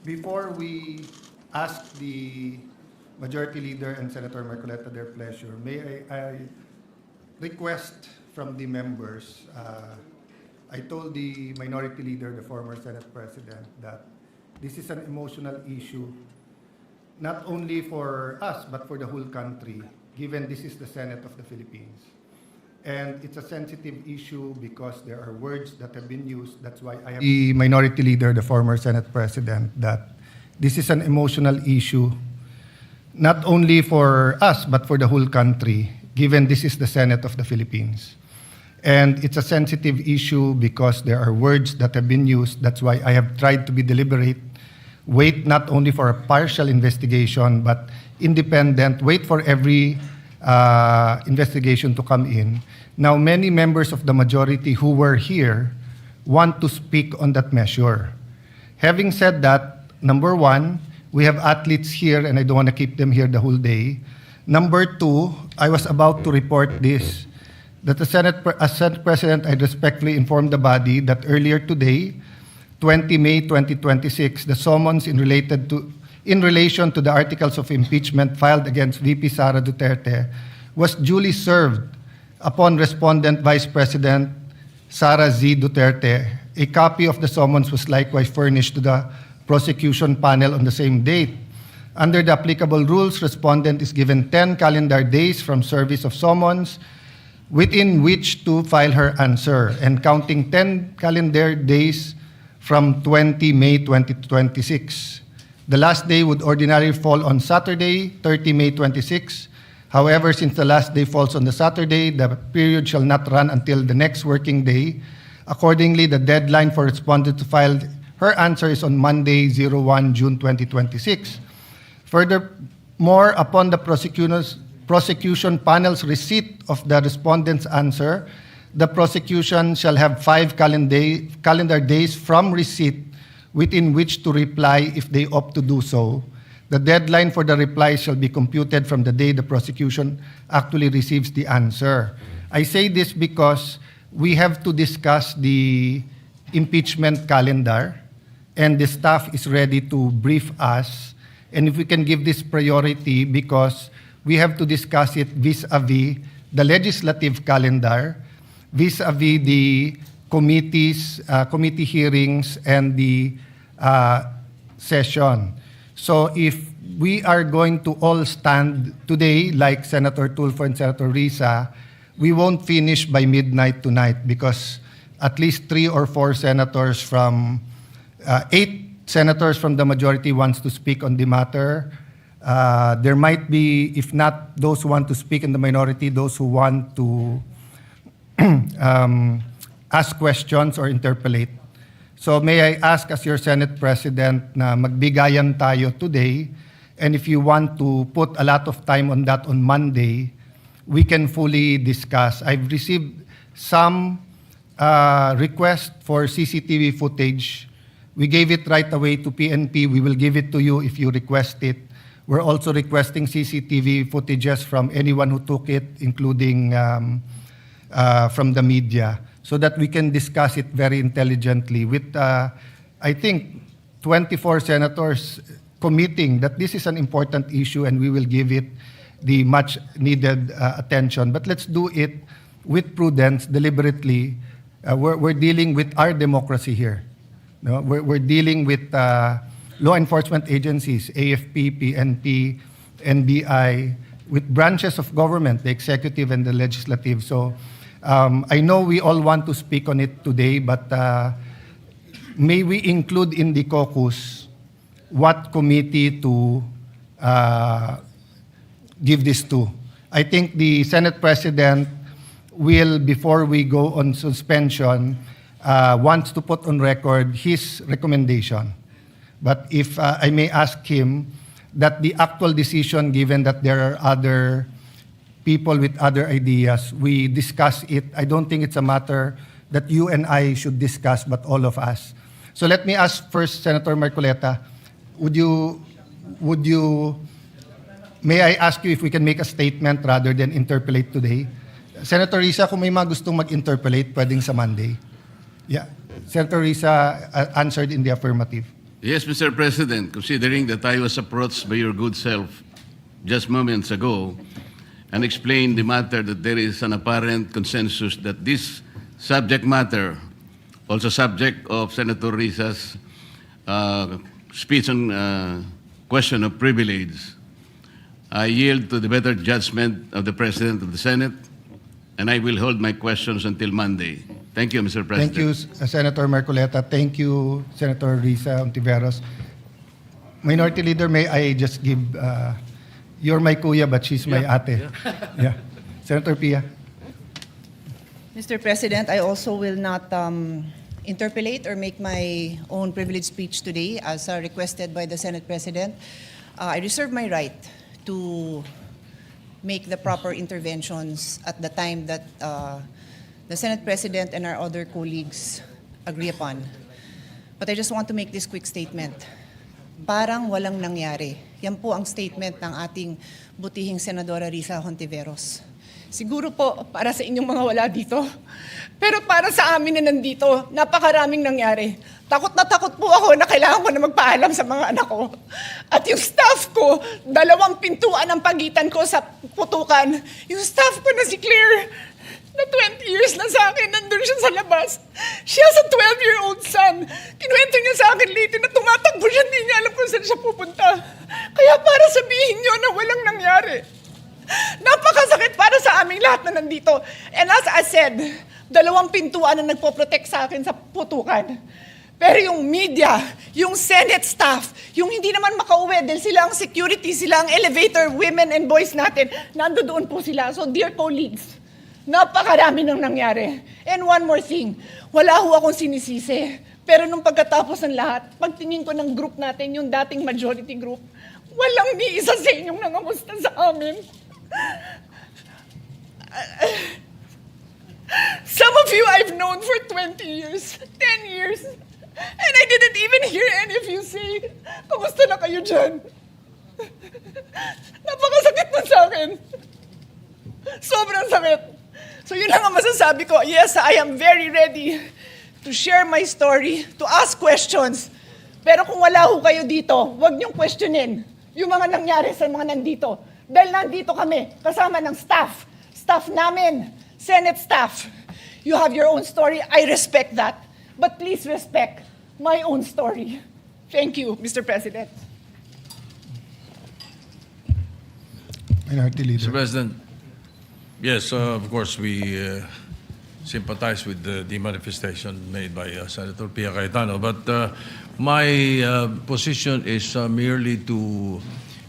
Before we ask the Majority Leader and Senator Marcoleta their pleasure, may I request from the members, I told the Minority Leader, the former Senate President, that this is an emotional issue, not only for us, but for the whole country, given this is the Senate of the Philippines. And it's a sensitive issue because there are words that have been used. That's why I have the Minority Leader, the former Senate President, that this is an emotional issue, not only for us, but for the whole country, given this is the Senate of the Philippines. And it's a sensitive issue because there are words that have been used. That's why I have tried to be deliberate, wait not only for a partial investigation, but independent, wait for every investigation to come in. Now, many members of the majority who were here want to speak on that measure. Having said that, number one, we have athletes here and I don't want to keep them here the whole day. Number two, I was about to report this, that as Senate President, I respectfully informed the body that earlier today, 20 May 2026, the summons in relation to the articles of impeachment filed against VP Sara Duterte was duly served upon respondent Vice President Sara Z. Duterte. A copy of the summons was likewise furnished to the prosecution panel on the same date. Under the applicable rules, respondent is given 10 calendar days from service of summons within which to file her answer, and counting 10 calendar days from 20 May 2026. The last day would ordinarily fall on Saturday, 30 May 26. However, since the last day falls on the Saturday, the period shall not run until the next working day. Accordingly, the deadline for respondent to file her answer is on Monday, 01 June 2026. Furthermore, upon the prosecution panel's receipt of the respondent's answer, the prosecution shall have 5 calendar days from receipt within which to reply if they opt to do so. The deadline for the reply shall be computed from the day the prosecution actually receives the answer. I say this because we have to discuss the impeachment calendar, and the staff is ready to brief us. And if we can give this priority, because we have to discuss it vis-a-vis the legislative calendar, vis-a-vis the committee hearings and the session. So if we are going to all stand today, like Senator Tulfo and Senator Risa, we won't finish by midnight tonight because at least 3 or 4 senators from 8 senators from the majority wants to speak on the matter. There might be, if not those who want to speak in the minority, those who want to ask questions or interpolate. So may I ask as your Senate President na magbigayan tayo today, and if you want to put a lot of time on that on Monday, we can fully discuss. I've received some request for CCTV footage. We gave it right away to PNP. We will give it to you if you request it. We're also requesting CCTV footages from anyone who took it, including from the media, so that we can discuss it very intelligently with, I think, 24 senators committing that this is an important issue and we will give it the much needed attention. But let's do it with prudence, deliberately. We're dealing with our democracy here. No? We're dealing with law enforcement agencies, AFP, PNP, NBI, with branches of government, the executive and the legislative. So I know we all want to speak on it today, but may we include in the caucus what committee to give this to. I think the Senate President will, before we go on suspension, wants to put on record his recommendation. But if I may ask him, that the actual decision, given that there are other people with other ideas, we discuss it. I don't think it's a matter that you and I should discuss, but all of us. So let me ask first, Senator Marcoleta, may I ask you if we can make a statement rather than interpolate today? Senator Risa, kung may mga gustong mag-interpolate, pwedeng sa Monday. Yeah. Senator Risa answered in the affirmative. Yes, Mr. President, considering that I was approached by your good self just moments ago and explained the matter that there is an apparent consensus that this subject matter, also subject of Senator Risa's speech on question of privilege, I yield to the better judgment of the President of the Senate, and I will hold my questions until Monday. Thank you, Mr. President. Thank you, Senator Marcoleta. Thank you, Senator Risa Ontiveros. Minority Leader, may I just give, you're my kuya, but she's my ate. Yeah. Senator Pia. Mr. President, I also will not interpolate or make my own privileged speech today as requested by the Senate President. I reserve my right to make the proper interventions at the time that the Senate President and our other colleagues agree upon. But I just want to make this quick statement. Parang walang nangyari. Yan po ang statement ng ating butihing Senadora Risa Hontiveros. Siguro po para sa inyong mga wala dito. Pero para sa amin na nandito, napakaraming nangyari. Takot na takot po ako na kailangan ko na magpaalam sa mga anak ko. At yung staff ko, 2 pintuan ang pagitan ko sa putukan. Yung staff ko na si Claire, na 20 years na sa akin, nandun siya sa labas. Siya sa 12-year-old son. Kinuwento niya sa akin late na tumatakbo siya, hindi niya alam kung saan siya pupunta. Kaya para sabihin niyo na walang nangyari. Napakasakit para sa aming lahat na nandito. And as I said, 2 pintuan na nagpo-protect sa akin sa putukan. Pero yung media, yung Senate staff, yung hindi naman makauwi dahil sila ang security, sila ang elevator, women and boys natin, nandoon po sila. So dear colleagues, napakarami nang nangyari. And one more thing, wala ho akong sinisisi. Pero nung pagkatapos ng lahat, pagtingin ko ng group natin, yung dating majority group, walang ni isa sa inyong nangamusta sa amin. Some of you I've known for 20 years, 10 years, and I didn't even hear any of you say, kamusta na kayo dyan? Napakasakit na sa akin. Sobrang sakit. So yun lang ang masasabi ko. Yes, I am very ready to share my story, to ask questions. Pero kung wala ho kayo dito, huwag niyong questionin yung mga nangyari sa mga nandito. Dahil nandito kami, kasama ng staff namin, Senate staff. You have your own story. I respect that. But please respect my own story. Thank you, Mr. President. Minority Leader. Mr. President, yes, of course, we sympathize with the manifestation made by Senator Pia Cayetano. But my position is merely to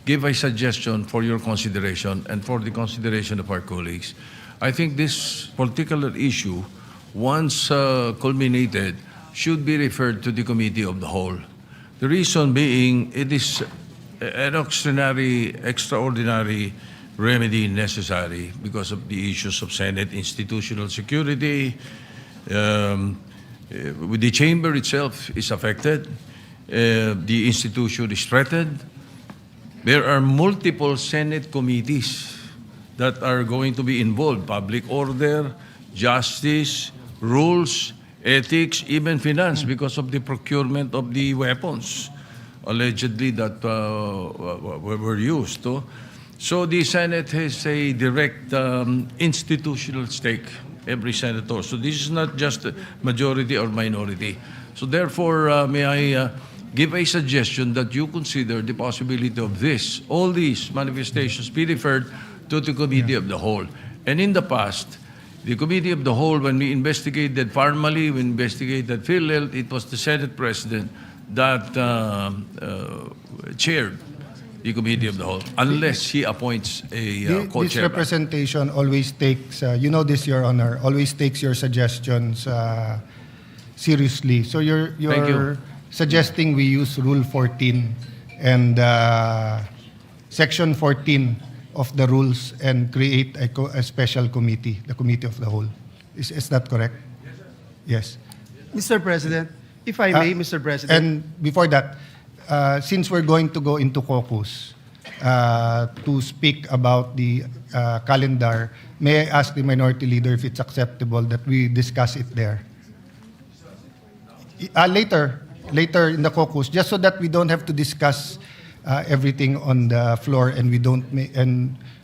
give a suggestion for your consideration and for the consideration of our colleagues. I think this particular issue, once culminated, should be referred to the Committee of the Whole. The reason being, it is an extraordinary remedy necessary because of the issues of Senate institutional security. The chamber itself is affected. The institution is threatened. There are multiple Senate committees that are going to be involved: public order, justice, rules, ethics, even finance, because of the procurement of the weapons allegedly that were used. So the Senate has a direct institutional stake, every senator. So this is not just majority or minority. So therefore, may I give a suggestion that you consider the possibility of all these manifestations be referred to the Committee of the Whole. And in the past, the Committee of the Whole, when we investigated formally, we investigated PhilHealth, it was the Senate President that chaired the Committee of the Whole, unless he appoints a co-chair. This representation always takes, you know this, Your Honor, always takes your suggestions seriously. So you're suggesting we use Rule 14 and Section 14 of the rules and create a special committee, the Committee of the Whole. Is that correct? Yes. Mr. President, if I may, Mr. President. And before that, since we're going to go into caucus to speak about the calendar, may I ask the Minority Leader if it's acceptable that we discuss it there? Later in the caucus, just so that we don't have to discuss everything on the floor and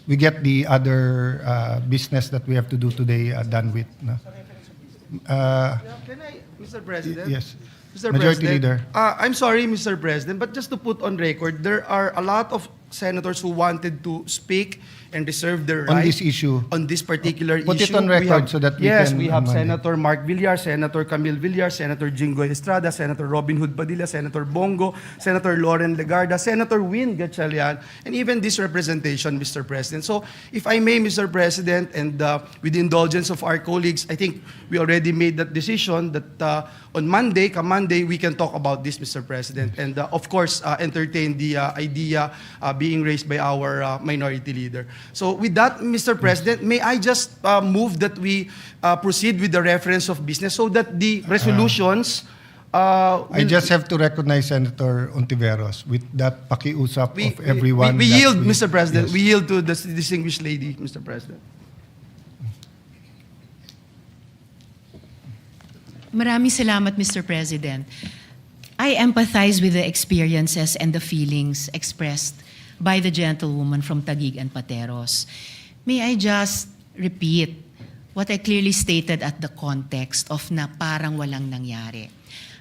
we get the other business that we have to do today done with. No? Can I, Mr. President? Yes. Mr. Majority President, Leader. I'm sorry, Mr. President, but just to put on record, there are a lot of senators who wanted to speak and reserve their right On this issue. on this particular issue. Put it on record so that we yes, can we have amend it. Senator Mark Villar, Senator Camille Villar, Senator Jingoy Estrada, Senator Robin Hood Padilla, Senator Bongo, Senator Loren Legarda, Senator Win Gatchalian, and even this representation, Mr. President. So, if I may, Mr. President, and with the indulgence of our colleagues, I think we already made that decision that on Monday, we can talk about this, Mr. President, and of course, entertain the idea being raised by our minority leader. So with that, Mr. President, may I just move that we proceed with the reference of business so that the resolutions I just have to recognize Senator Ontiveros with that pakiusap of everyone. We that yield, Mr. President. Yes. We yield to the distinguished lady, Mr. President. Maraming salamat, Mr. President. I empathize with the experiences and the feelings expressed by the gentlewoman from Taguig and Pateros. May I just repeat what I clearly stated at the context of na parang walang nangyari.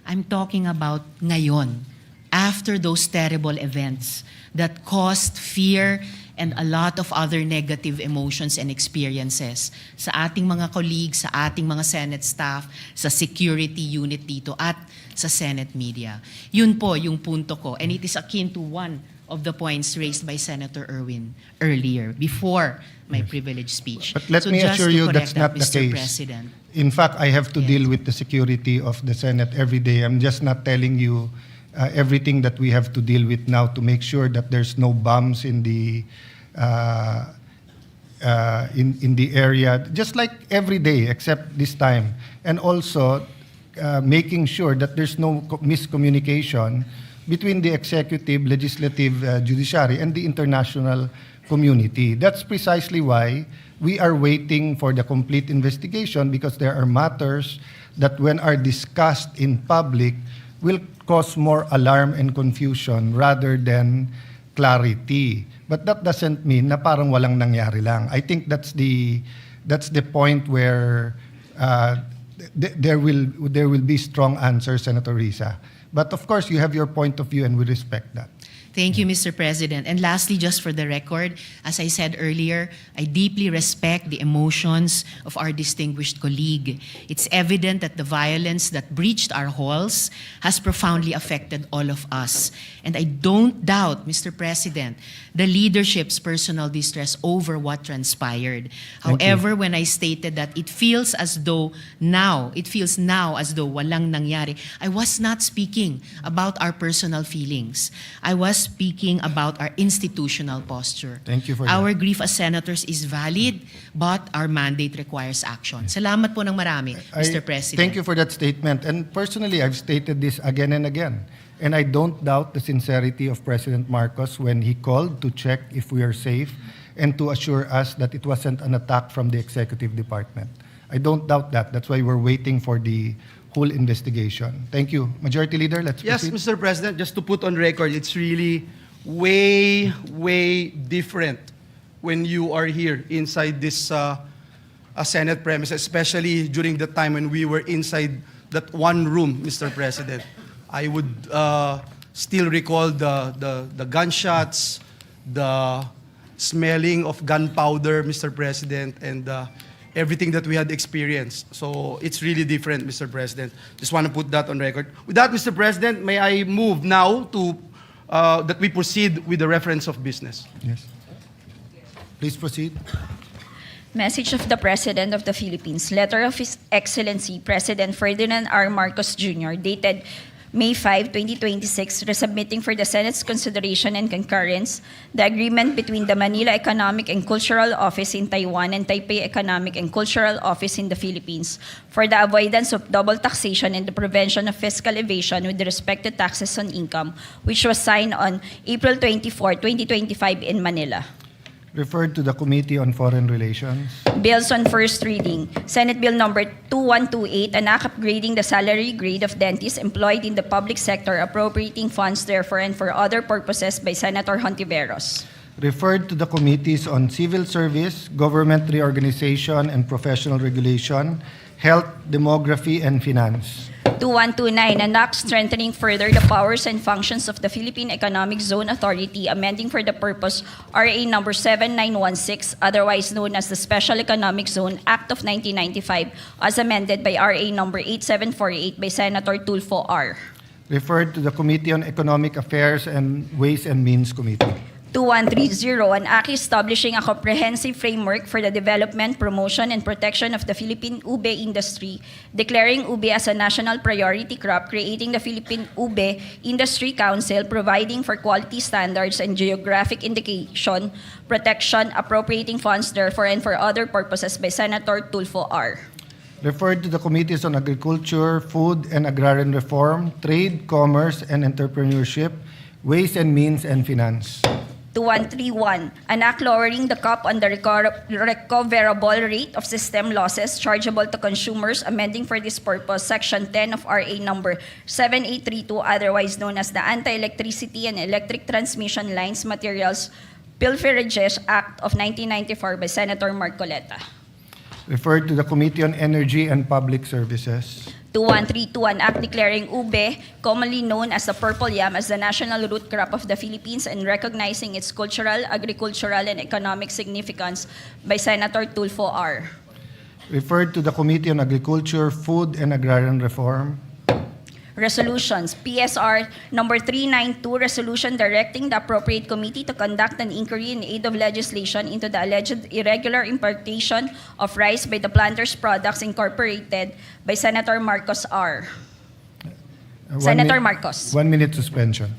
I'm talking about ngayon, after those terrible events that caused fear and a lot of other negative emotions and experiences sa ating mga colleagues, sa ating mga Senate staff, sa security unit dito at sa Senate media. Yun po yung punto ko. And it is akin to one of the points raised by Senator Erwin earlier, before my privileged speech. But let So me just assure to you correct that's not that, the Mr. case. President. In fact, I have to deal with the security of the Senate every day. I'm just not telling you everything that we have to deal with now to make sure that there's no bombs in the in the area, just like every day except this time, and also making sure that there's no miscommunication between the executive, legislative, judiciary, and the international community. That's precisely why we are waiting for the complete investigation, because there are matters that when are discussed in public will cause more alarm and confusion rather than clarity. But that doesn't mean na parang walang nangyari lang. I think that's the point where there will be strong answers, Senator Risa. But of course, you have your point of view, and we respect that. Thank you, Mr. President. And lastly, just for the record, as I said earlier, I deeply respect the emotions of our distinguished colleague. It's evident that the violence that breached our halls has profoundly affected all of us. And I don't doubt, Mr. President, the leadership's personal distress over what transpired. However, when I stated that it feels now as though walang nangyari, I was not speaking about our personal feelings. I was speaking about our institutional posture. Thank you for Our grief as senators is valid, but our mandate requires action. Salamat po ng marami, Mr. President. Thank you for that statement. And personally, I've stated this again and again. And I don't doubt the sincerity of President Marcos when he called to check if we are safe and to assure us that it wasn't an attack from the executive department. I don't doubt that. That's why we're waiting for the whole investigation. Thank you. Majority Leader, let's Yes, proceed. Mr. President, just to put on record, it's really way, way different when you are here inside this Senate premise, especially during the time when we were inside that one room, Mr. President. I would still recall the gunshots, the smelling of gunpowder, Mr. President, and everything that we had experienced. So it's really different, Mr. President. Just want to put that on record. With that, Mr. President, may I move now to that we proceed with the reference of business. Yes. Please proceed. Message of the President of the Philippines. Letter of His Excellency President Ferdinand R. Marcos Jr. dated May 5, 2026, resubmitting for the Senate's consideration and concurrence the agreement between the Manila Economic and Cultural Office in Taiwan and Taipei Economic and Cultural Office in the Philippines for the avoidance of double taxation and the prevention of fiscal evasion with respect to taxes on income, which was signed on April 24, 2025 in Manila. Referred to the Committee on Foreign Relations. Bills on first reading. Senate Bill number 2128, an act upgrading the salary grade of dentists employed in the public sector, appropriating funds therefore and for other purposes by Senator Hontiveros. Referred to the Committees on Civil Service, Government Reorganization and Professional Regulation, Health, Demography, and Finance. 2129, an act strengthening further the powers and functions of the Philippine Economic Zone Authority, amending for the purpose RA number 7916, otherwise known as the Special Economic Zone Act of 1995, as amended by RA number 8748 by Senator Tulfo R. Referred to the Committee on Economic Affairs and Ways and Means Committee. 2130, an act establishing a comprehensive framework for the development, promotion, and protection of the Philippine ube industry, declaring ube as a national priority crop, creating the Philippine Ube Industry Council, providing for quality standards and geographic indication protection, appropriating funds therefore and for other purposes by Senator Tulfo R. Referred to the Committees on Agriculture, Food and Agrarian Reform, Trade, Commerce and Entrepreneurship, Ways and Means, and Finance. 2131, an act lowering the cap on the recoverable rate of system losses chargeable to consumers, amending for this purpose Section 10 of RA number 7832, otherwise known as the Anti-Electricity and Electric Transmission Lines Materials Pilferages Act of 1994 by Senator Marcoleta. Referred to the Committee on Energy and Public Services. 2132, an act declaring ube, commonly known as the purple yam, as the national root crop of the Philippines and recognizing its cultural, agricultural, and economic significance by Senator Tulfo R. Referred to the Committee on Agriculture, Food and Agrarian Reform. Resolutions. PSR number 392, resolution directing the appropriate committee to conduct an inquiry in aid of legislation into the alleged irregular importation of rice by the Planters Products Incorporated by Senator Marcos R. Senator Marcos. 1 minute suspension.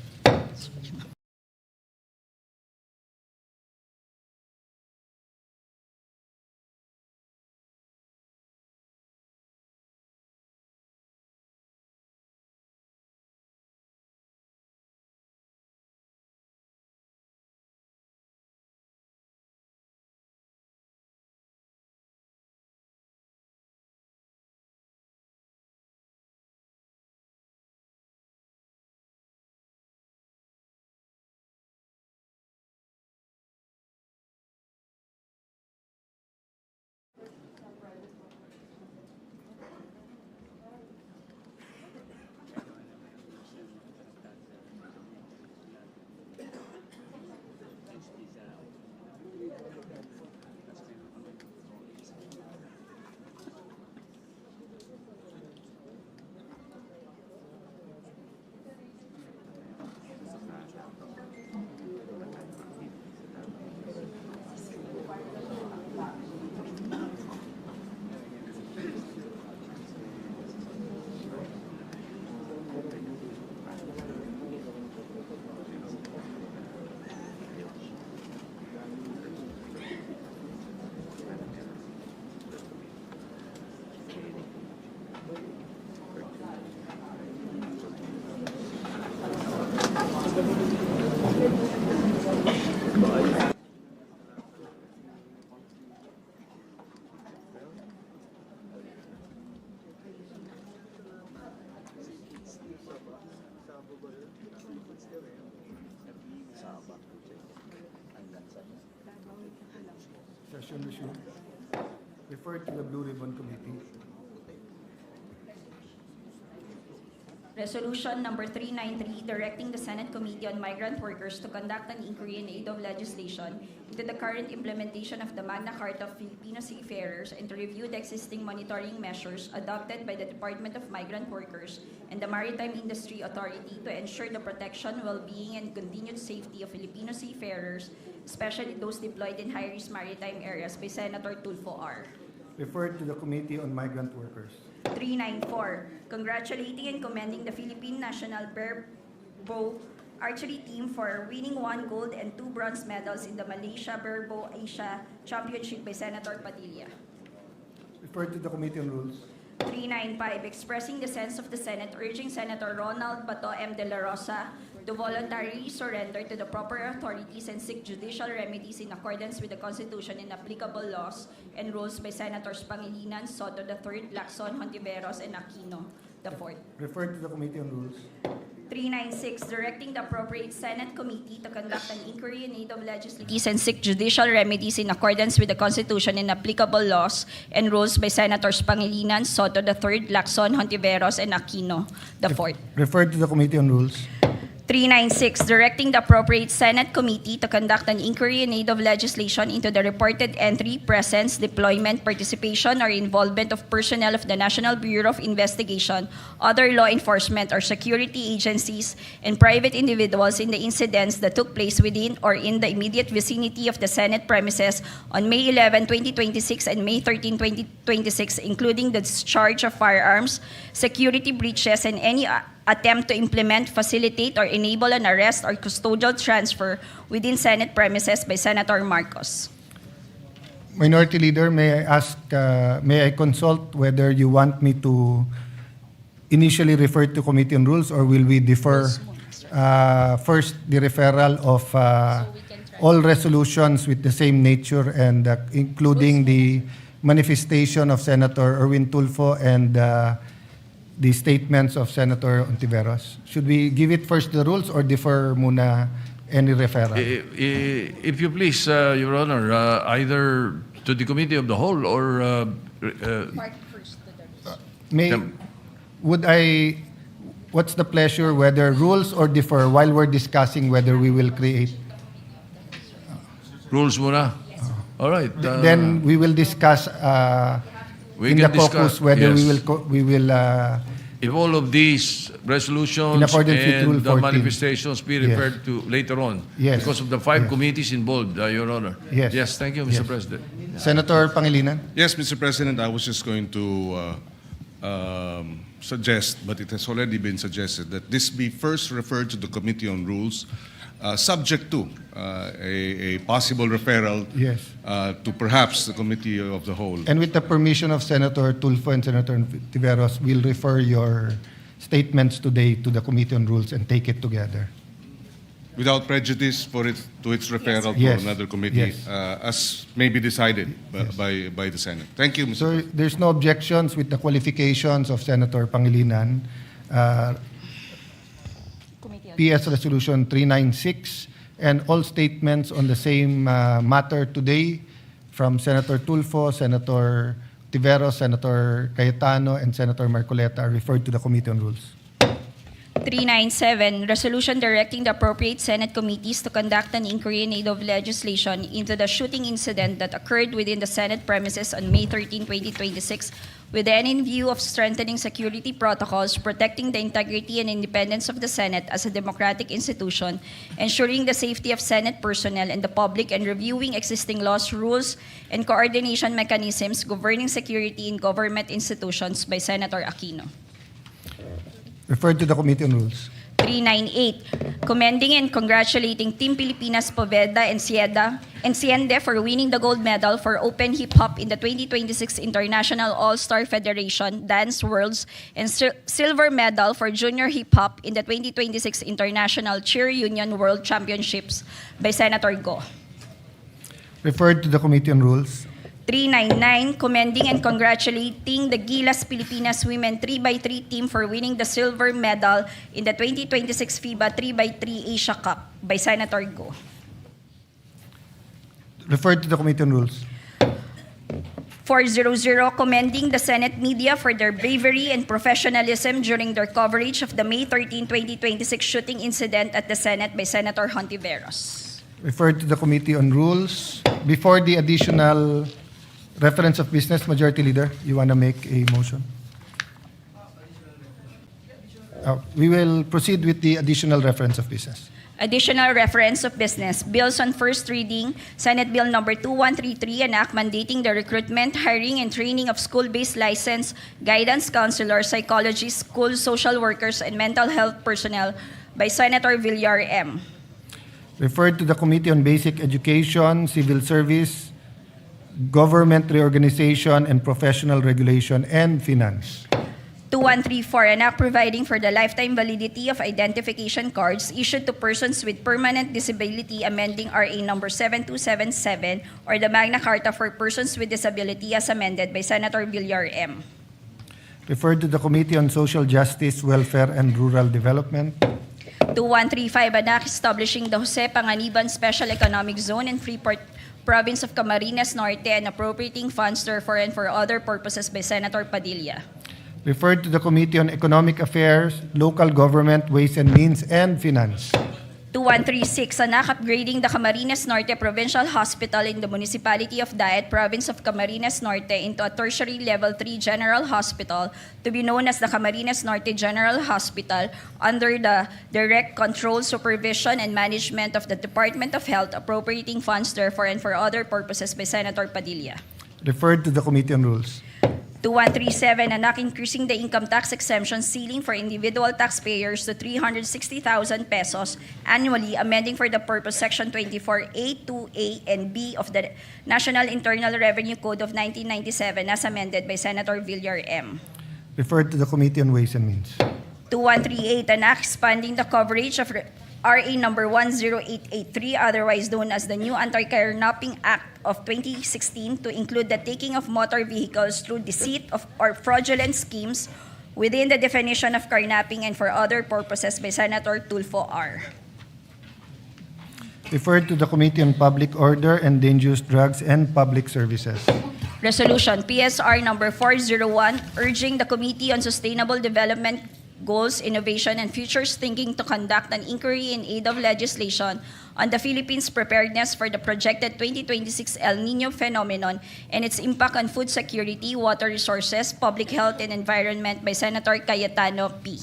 Session resumed. Referred to the Blue Ribbon Committee. Resolution number 393, directing the Senate Committee on Migrant Workers to conduct an inquiry in aid of legislation into the current implementation of the Magna Carta of Filipino Seafarers and to review the existing monitoring measures adopted by the Department of Migrant Workers and the Maritime Industry Authority to ensure the protection, well-being, and continued safety of Filipino seafarers, especially those deployed in high-risk maritime areas, by Senator Tulfo R. Referred to the Committee on Migrant Workers. 394, congratulating and commending the Philippine National Barebow Archery Team for winning 1 gold and 2 bronze medals in the Malaysia Barebow Asia Championship by Senator Padilla. Referred to the Committee on Rules. 395, expressing the sense of the Senate, urging Senator Ronald Bato M. De La Rosa to voluntarily surrender to the proper authorities and seek judicial remedies in accordance with the Constitution and applicable laws and rules by Senators Pangilinan, Soto III, Lacson, Hontiveros, and Aquino IV. Referred to the Committee on Rules. 396, directing the appropriate Senate committee to conduct an inquiry in aid of legislators and seek judicial remedies in accordance with the Constitution and applicable laws and rules by Senators Pangilinan, Soto III, Lacson, Hontiveros, and Aquino IV. Referred to the Committee on Rules. 396, directing the appropriate Senate committee to conduct an inquiry in aid of legislation into the reported entry, presence, deployment, participation, or involvement of personnel of the National Bureau of Investigation, other law enforcement or security agencies, and private individuals in the incidents that took place within or in the immediate vicinity of the Senate premises on May 11, 2026 and May 13, 2026, including the discharge of firearms, security breaches, and any attempt to implement, facilitate, or enable an arrest or custodial transfer within Senate premises by Senator Marcos. Minority Leader, may I consult whether you want me to initially refer to Committee on Rules, or will we defer first the referral of all resolutions with the same nature and including the manifestation of Senator Erwin Tulfo and the statements of Senator Ontiveros? Should we give it first the rules or defer muna any referral? If you please, Your Honor, either to the Committee of the Whole or... What's the pleasure, whether rules or defer, while we're discussing whether we will create? Rules muna? All right. Then we will discuss in the caucus whether we will if all of these resolutions in accordance with Rule and the 14. manifestations be referred to later on because of the 5 committees involved, Your Honor. Yes. Thank you, Mr. President. Senator Pangilinan? Yes, Mr. President, I was just going to suggest, but it has already been suggested, that this be first referred to the Committee on Rules, subject to a possible referral to perhaps the Committee of the Whole. And with the permission of Senator Tulfo and Senator Tiveros, we'll refer your statements today to the Committee on Rules and take it together. Without prejudice to its referral to another committee, as may be decided by the Senate. Thank you, Mr. So there's no objections with the qualifications of Senator Pangilinan. PS Resolution 396 and all statements on the same matter today from Senator Tulfo, Senator Tiveros, Senator Cayetano, and Senator Marcoleta are referred to the Committee on Rules. 397, resolution directing the appropriate Senate committees to conduct an inquiry in aid of legislation into the shooting incident that occurred within the Senate premises on May 13, 2026, with the end in view of strengthening security protocols, protecting the integrity and independence of the Senate as a democratic institution, ensuring the safety of Senate personnel and the public, and reviewing existing laws, rules, and coordination mechanisms governing security in government institutions by Senator Aquino. Referred to the Committee on Rules. 398, commending and congratulating Team Pilipinas Poveda and Enciende for winning the gold medal for Open Hip Hop in the 2026 International All-Star Federation Dance Worlds and silver medal for Junior Hip Hop in the 2026 International Cheer Union World Championships by Senator Go. Referred to the Committee on Rules. 399, commending and congratulating the Gilas Pilipinas Women 3x3 team for winning the silver medal in the 2026 FIBA 3x3 Asia Cup by Senator Go. Referred to the Committee on Rules. 400, commending the Senate media for their bravery and professionalism during their coverage of the May 13, 2026 shooting incident at the Senate by Senator Hontiveros. Referred to the Committee on Rules. Before the additional reference of business, Majority Leader, you want to make a motion? We will proceed with the additional reference of business. Additional reference of business. Bills on first reading. Senate Bill number 2133, an act mandating the recruitment, hiring, and training of school-based licensed guidance counselors, psychologists, school social workers, and mental health personnel by Senator Villar M. Referred to the Committee on Basic Education, Civil Service, Government Reorganization and Professional Regulation, and Finance. 2134, an act providing for the lifetime validity of identification cards issued to persons with permanent disability, amending RA number 7277, or the Magna Carta for persons with disability as amended by Senator Villar M. Referred to the Committee on Social Justice, Welfare, and Rural Development. 2135, an act establishing the Jose Panganiban Special Economic Zone in Freeport Province of Camarines Norte and appropriating funds therefore and for other purposes by Senator Padilla. Referred to the Committee on Economic Affairs, Local Government, Ways and Means, and Finance. 2136, an act upgrading the Camarines Norte Provincial Hospital in the Municipality of Daet, Province of Camarines Norte into a tertiary level 3 general hospital to be known as the Camarines Norte General Hospital under the direct control, supervision, and management of the Department of Health, appropriating funds therefore and for other purposes by Senator Padilla. Referred to the Committee on Rules. 2137, an act increasing the income tax exemption ceiling for individual taxpayers to 360,000 pesos annually, amending for the purpose Section 24A, 2A, and B of the National Internal Revenue Code of 1997 as amended by Senator Villar M. Referred to the Committee on Ways and Means. 2138, an act expanding the coverage of RA number 10883, otherwise known as the new Anti-Kidnapping Act of 2016, to include the taking of motor vehicles through deceit of or fraudulent schemes within the definition of kidnapping and for other purposes by Senator Tulfo R. Referred to the Committee on Public Order and Dangerous Drugs and Public Services. Resolution PSR number 401, urging the Committee on Sustainable Development Goals, Innovation, and Futures Thinking to conduct an inquiry in aid of legislation on the Philippines' preparedness for the projected 2026 El Nino phenomenon and its impact on food security, water resources, public health, and environment by Senator Cayetano P.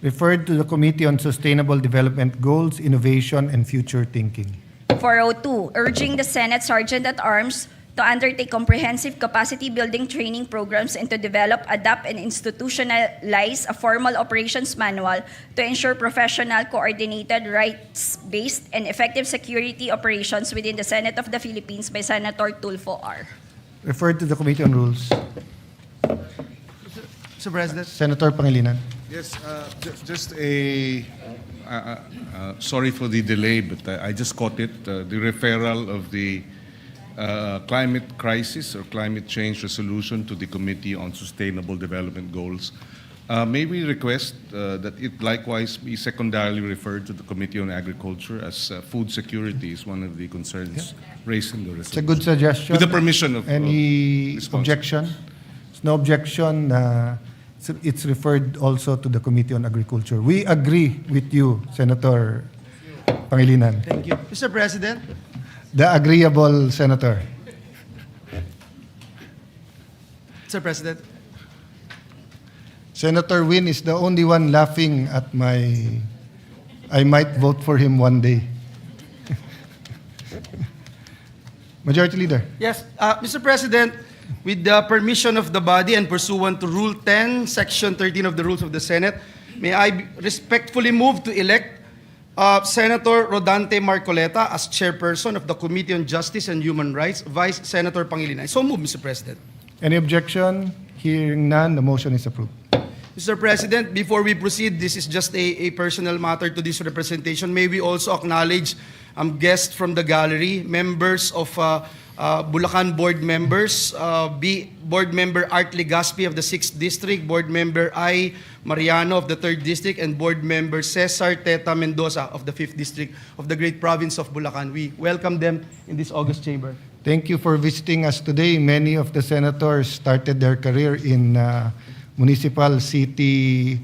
Referred to the Committee on Sustainable Development Goals, Innovation, and Future Thinking. 402, urging the Senate Sergeant-at-Arms to undertake comprehensive capacity-building training programs and to develop, adapt, and institutionalize a formal operations manual to ensure professional, coordinated, rights-based, and effective security operations within the Senate of the Philippines by Senator Tulfo R. Referred to the Committee on Rules. Mr. President. Senator Pangilinan. Yes, just a, sorry for the delay, but I just caught it, the referral of the climate crisis or climate change resolution to the Committee on Sustainable Development Goals. May we request that it likewise be secondarily referred to the Committee on Agriculture, as food security is one of the concerns raised in the resolution. It's a good suggestion. With the permission of any objection? There's no objection. It's referred also to the Committee on Agriculture. We agree with you, Senator Pangilinan. Thank you. Mr. President. The agreeable senator. Mr. President. Senator Win is the only one laughing at my... I might vote for him one day. Majority Leader. Yes, Mr. President, with the permission of the body and pursuant to Rule 10, Section 13 of the Rules of the Senate, may I respectfully move to elect Senator Rodante Marcoleta as chairperson of the Committee on Justice and Human Rights, Vice Senator Pangilinan. So move, Mr. President. Any objection? Hearing none, the motion is approved. Mr. President, before we proceed, this is just a personal matter to this representation. May we also acknowledge guests from the gallery, members of Bulacan board members, Board Member Art Legaspi of the 6th District, Board Member I. Mariano of the 3rd District, and Board Member Cesar Teta Mendoza of the 5th District of the great province of Bulacan. We welcome them in this august chamber. Thank you for visiting us today. Many of the senators started their career in municipal, city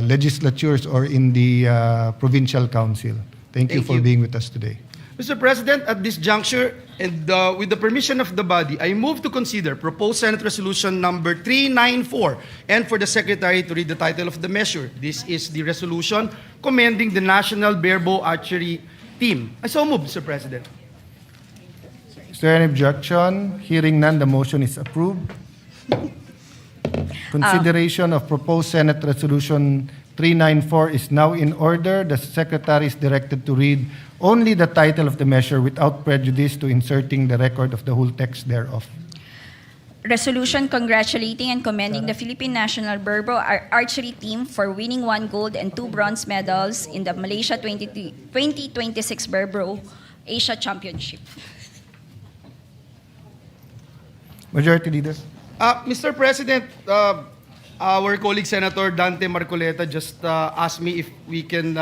legislatures or in the provincial council. Thank you for being with us today. Mr. President, at this juncture, and with the permission of the body, I move to consider proposed Senate Resolution number 394 and for the Secretary to read the title of the measure. This is the resolution commending the National Barebow Archery Team. I so move, Mr. President. Is there any objection? Hearing none, the motion is approved. Consideration of proposed Senate Resolution 394 is now in order. The Secretary is directed to read only the title of the measure without prejudice to inserting the record of the whole text thereof. resolution congratulating and commending the Philippine National Berbo archery team for winning 1 gold and 2 bronze medals in the Malaysia 2026 Berbo Asia Championship. Majority Leader. Mr. President, our colleague Senator Dante Marcoleta just asked me if we can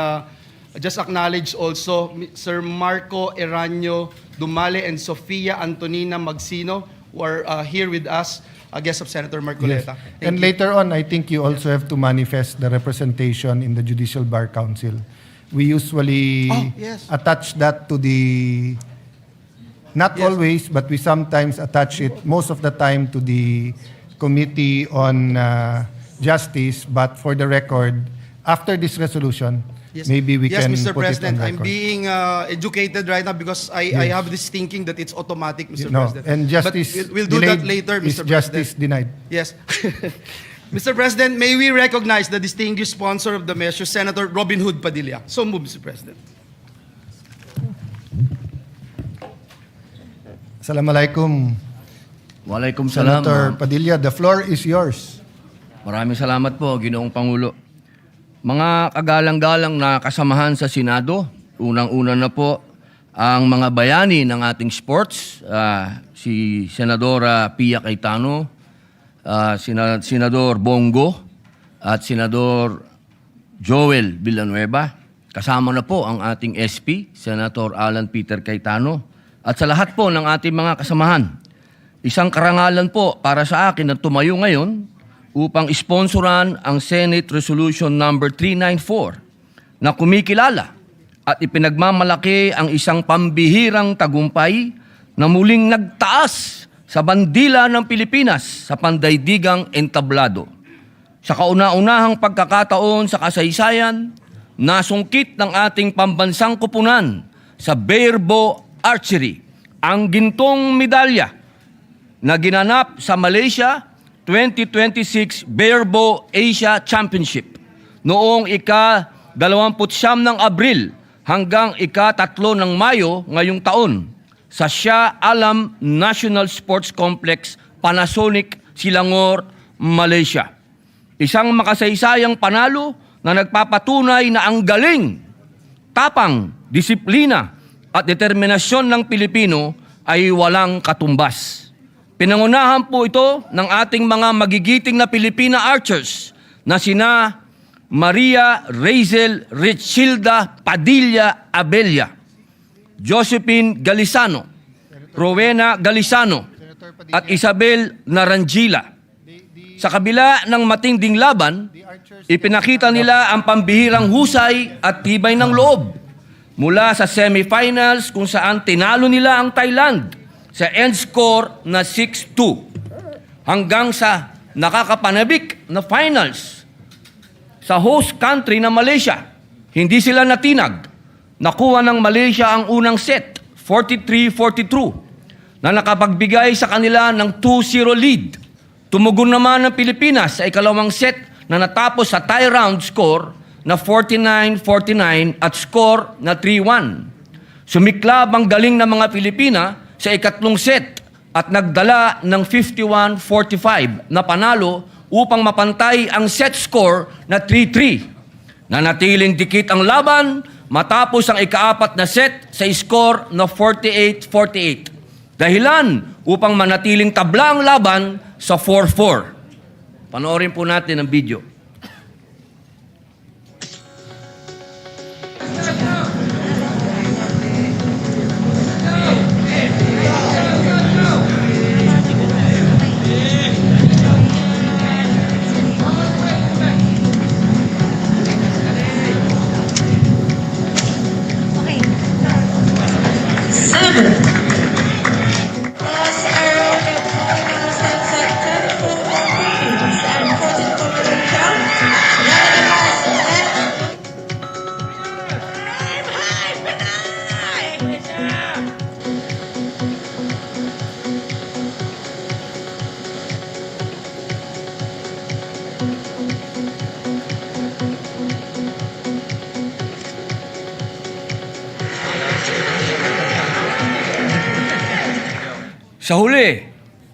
just acknowledge also Sir Marco Eranio Dumale and Sofia Antonina Magsino, who are here with us, a guest of Senator Marcoleta. Yes. And later on, I think you also have to manifest the representation in the Judicial Bar Council. We usually attach that to the, not always, but we sometimes attach it most of the time to the Committee on Justice. But for the record, after this resolution, maybe we can Mr. put President, it on I'm record. being educated right now because I have this thinking that it's automatic, Mr. No, President. and justice But we'll do that delayed later, is Mr. justice President. denied. Yes. Mr. President, may we recognize the distinguished sponsor of the measure, Senator Robin Hood Padilla. So move, Mr. President. Assalamualaikum. Waalaikumsalam. Senator Padilla, the floor is yours. Maraming salamat po, Ginoong Pangulo. Mga kagalang-galang na kasamahan sa Senado, unang-una na po ang mga bayani ng ating sports, si Senadora Pia Cayetano, Senador Bongo, at Senador Joel Villanueva. Kasama na po ang ating SP, Senator Alan Peter Cayetano, at sa lahat po ng ating mga kasamahan. Isang karangalan po para sa akin na tumayo ngayon upang sponsoran ang Senate Resolution number 394 na kumikilala at ipinagmamalaki ang isang pambihirang tagumpay na muling nagtaas sa bandila ng Pilipinas sa pandaigdigang entablado. Sa kauna-unahang pagkakataon sa kasaysayan, nasungkit ng ating pambansang kupunan sa Berbo Archery ang gintong medalya na ginanap sa Malaysia 2026 Berbo Asia Championship noong ika-29 ng Abril hanggang ika-3 ng Mayo ngayong taon sa Shah Alam National Sports Complex, Panasonic, Selangor, Malaysia. Isang makasaysayang panalo na nagpapatunay na ang galing, tapang, disiplina at determinasyon ng Pilipino ay walang katumbas. Pinangunahan po ito ng ating mga magigiting na Pilipina archers na sina Maria Razel Richilda Padilla Abella, Josephine Galisano, Rowena Galisano, at Isabel Narangila. Sa kabila ng matinding laban, ipinakita nila ang pambihirang husay at tibay ng loob. Mula sa semifinals kung saan tinalo nila ang Thailand sa end score na 6-2 hanggang sa nakakapanabik na finals sa host country na Malaysia. Hindi sila natinag. Nakuha ng Malaysia ang unang set, 43-42, na nakapagbigay sa kanila ng 2-0 lead. Tumugon naman ng Pilipinas sa ikalawang set na natapos sa tie round score na 49-49 at score na 3-1. Sumiklab ang galing ng mga Pilipina sa ikatlong set at nagdala ng 51-45 na panalo upang mapantay ang set score na 3-3. Nanatiling dikit ang laban matapos ang ikaapat na set sa score na 48-48. Dahilan upang manatiling tabla ang laban sa 4-4. Panoorin po natin ang video. Sa huli,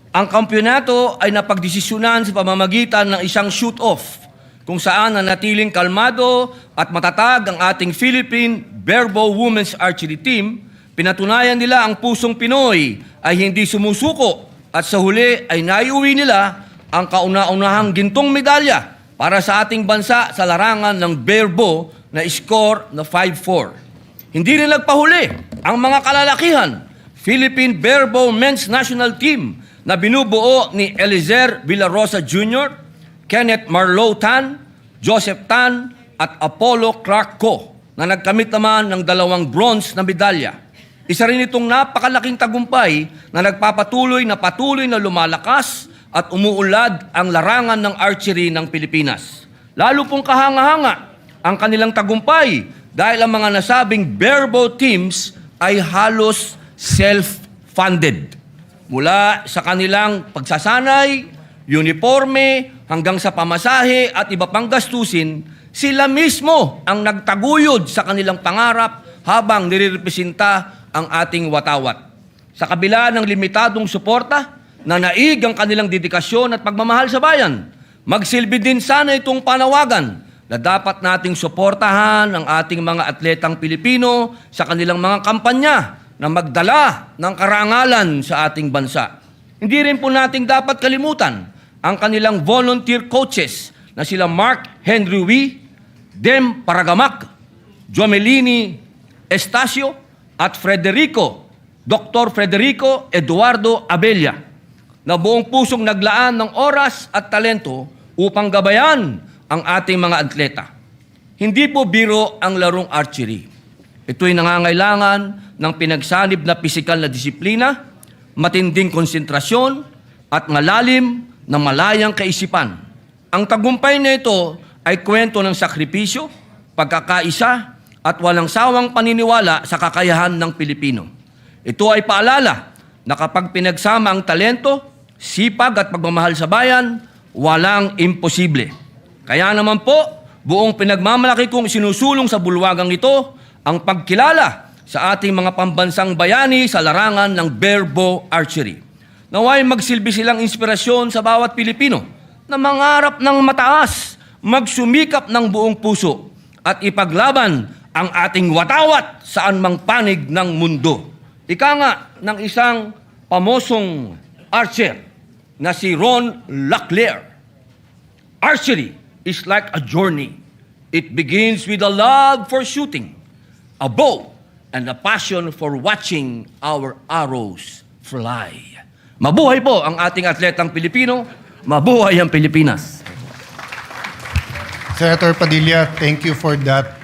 Ang kampyonato ay napagdesisyonan sa pamamagitan ng isang shoot-off kung saan nanatiling kalmado at matatag ang ating Philippine Barebow Women's Archery Team. Pinatunayan nila ang pusong Pinoy ay hindi sumusuko at sa huli ay naiuwi nila ang kauna-unahang gintong medalya para sa ating bansa sa larangan ng barebow na score na 5-4. Hindi rin nagpahuli ang mga kalalakihan, Philippine Barebow Men's National Team na binubuo ni Eliezer Villarosa Jr., Kenneth Marlow Tan, Joseph Tan at Apollo Clark Co na nagkamit naman ng 2 bronze na medalya. Isa rin itong napakalaking tagumpay na nagpapatuloy na lumalakas at umuulad ang larangan ng archery ng Pilipinas. Lalo pong kahanga-hanga ang kanilang tagumpay dahil ang mga nasabing barebow teams ay halos self-funded. Mula sa kanilang pagsasanay, uniforme, hanggang sa pamasahe at iba pang gastusin, sila mismo ang nagtaguyod sa kanilang pangarap habang nirerepresenta ang ating watawat. Sa kabila ng limitadong suporta, nanaig ang kanilang dedikasyon at pagmamahal sa bayan. Magsilbi din sana itong panawagan na dapat nating suportahan ang ating mga atletang Pilipino sa kanilang mga kampanya na magdala ng karangalan sa ating bansa. Hindi rin po nating dapat kalimutan ang kanilang volunteer coaches na sila Mark Henry Wee, Dem Paragamak, Jomelini Estacio at Dr. Federico Eduardo Abella na buong pusong naglaan ng oras at talento upang gabayan ang ating mga atleta. Hindi po biro ang larong archery. Ito'y nangangailangan ng pinagsanib na pisikal na disiplina, matinding konsentrasyon, at malalim na malayang kaisipan. Ang tagumpay na ito ay kwento ng sakripisyo, pagkakaisa, at walang sawang paniniwala sa kakayahan ng Pilipino. Ito ay paalala na kapag pinagsama ang talento, sipag at pagmamahal sa bayan, walang imposible. Kaya naman po, buong pinagmamalaki kong sinusulong sa bulwagang ito ang pagkilala sa ating mga pambansang bayani sa larangan ng barebow archery. Naway magsilbi silang inspirasyon sa bawat Pilipino na mangarap ng mataas, magsumikap ng buong puso at ipaglaban ang ating watawat saan mang panig ng mundo. Ika nga ng isang pamosong archer na si Ron Laclaire, archery is like a journey. It begins with a love for shooting, a bow, and a passion for watching our arrows fly. Mabuhay po ang ating atletang Pilipino. Mabuhay ang Pilipinas. Senator Padilla, thank you for that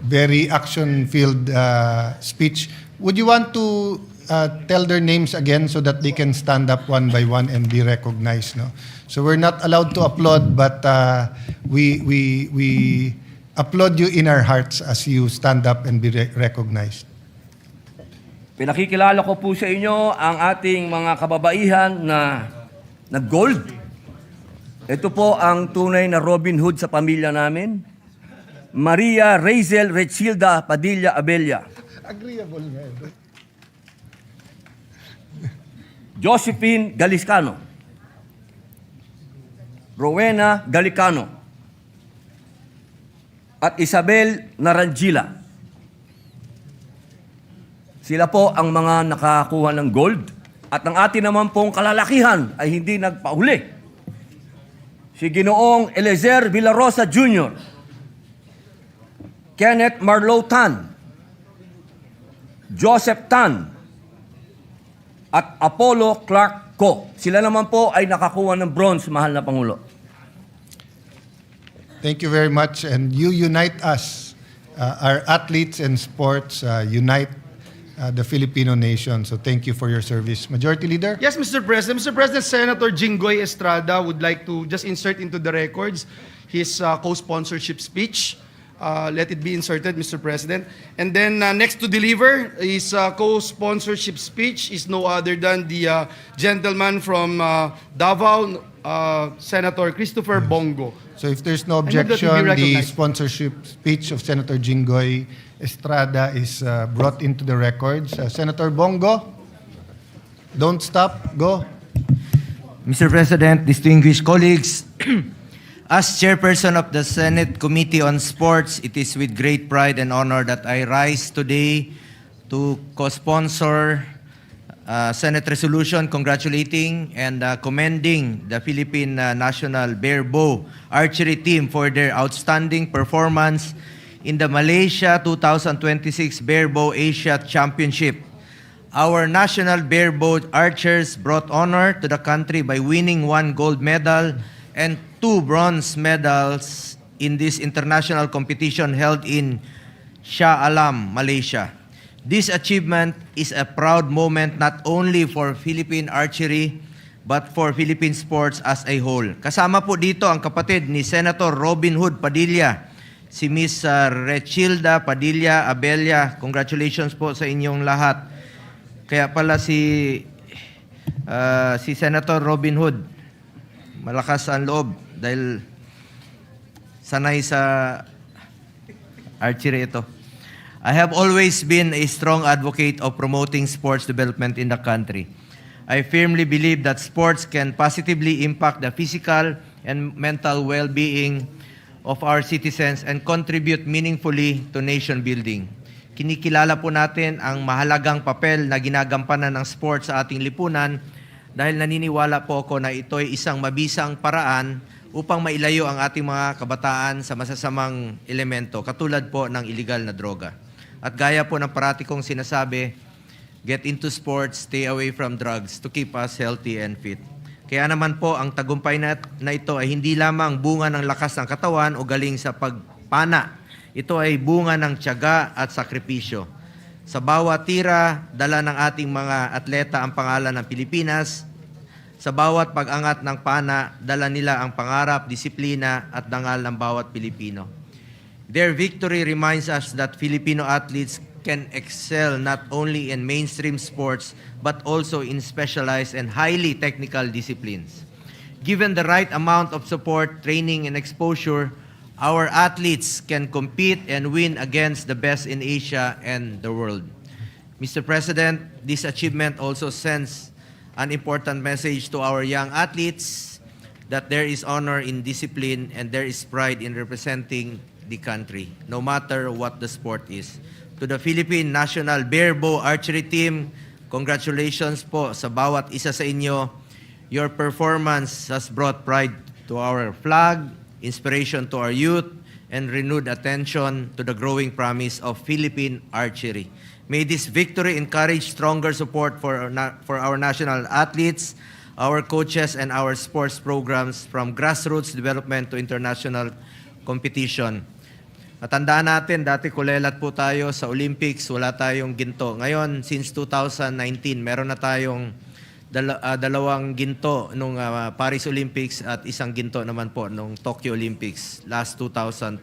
very action-filled speech. Would you want to tell their names again so that they can stand up one by one and be recognized? No? So we're not allowed to applaud, but we applaud you in our hearts as you stand up and be recognized. Pinakikilala ko po sa inyo ang ating mga kababaihan na nag-gold. Ito po ang tunay na Robin Hood sa pamilya namin. Maria Razel Rechilda Padilla Abella. Agreeable nga. Josephine Galiscano. Rowena Galicano. At Isabel Narangila. Sila po ang mga nakakuha ng gold. At ang atin naman pong kalalakihan ay hindi nagpauli. Si Ginoong Eliezer Villarosa Jr., Kenneth Marlow Tan, Joseph Tan, at Apollo Clark Co. Sila naman po ay nakakuha ng bronze, mahal na Pangulo. Thank you very much. And you unite us. Our athletes and sports unite the Filipino nation. So thank you for your service. Majority Leader? Yes, Mr. President. Mr. President, Senator Jinggoy Estrada would like to just insert into the records his co-sponsorship speech. Let it be inserted, Mr. President. And then next to deliver his co-sponsorship speech is no other than the gentleman from Davao, Senator Christopher Bongo. So if there's no objection, the sponsorship speech of Senator Jinggoy Estrada is brought into the records. Senator Bongo, Don't stop. Go. Mr. President, distinguished colleagues, as chairperson of the Senate Committee on Sports, it is with great pride and honor that I rise today to co-sponsor Senate resolution congratulating and commending the Philippine National Bear Bow Archery Team for their outstanding performance in the Malaysia 2026 Bear Bow Asia Championship. Our national bear bow archers brought honor to the country by winning 1 gold medal and 2 bronze medals in this international competition held in Shah Alam, Malaysia. This achievement is a proud moment not only for Philippine archery but for Philippine sports as a whole. Kasama po dito ang kapatid ni Senator Robin Hood Padilla, si Miss Rechilda Padilla Abella. Congratulations po sa inyong lahat. Kaya pala si Senator Robin Hood, malakas ang loob dahil sanay sa archery ito. I have always been a strong advocate of promoting sports development in the country. I firmly believe that sports can positively impact the physical and mental well-being of our citizens and contribute meaningfully to nation building. Kinikilala po natin ang mahalagang papel na ginagampanan ng sports sa ating lipunan dahil naniniwala po ako na ito ay isang mabisang paraan upang mailayo ang ating mga kabataan sa masasamang elemento katulad po ng illegal na droga. At gaya po ng parati kong sinasabi, get into sports, stay away from drugs to keep us healthy and fit. Kaya naman po ang tagumpay na ito ay hindi lamang bunga ng lakas ng katawan o galing sa pagpana. Ito ay bunga ng tiyaga at sakripisyo. Sa bawat tira, dala ng ating mga atleta ang pangalan ng Pilipinas. Sa bawat pag-angat ng pana, dala nila ang pangarap, disiplina at dangal ng bawat Pilipino. Their victory reminds us that Filipino athletes can excel not only in mainstream sports but also in specialized and highly technical disciplines. Given the right amount of support, training, and exposure, our athletes can compete and win against the best in Asia and the world. Mr. President, this achievement also sends an important message to our young athletes that there is honor in discipline and there is pride in representing the country, no matter what the sport is. To the Philippine National Bear Bow Archery Team, congratulations po sa bawat isa sa inyo. Your performance has brought pride to our flag, inspiration to our youth, and renewed attention to the growing promise of Philippine archery. May this victory encourage stronger support for our national athletes, our coaches, and our sports programs from grassroots development to international competition. Matandaan natin, dati kulelat po tayo sa Olympics, wala tayong ginto. Ngayon, since 2019, meron na tayong dalawang ginto nung Paris Olympics at isang ginto naman po nung Tokyo Olympics last 2021.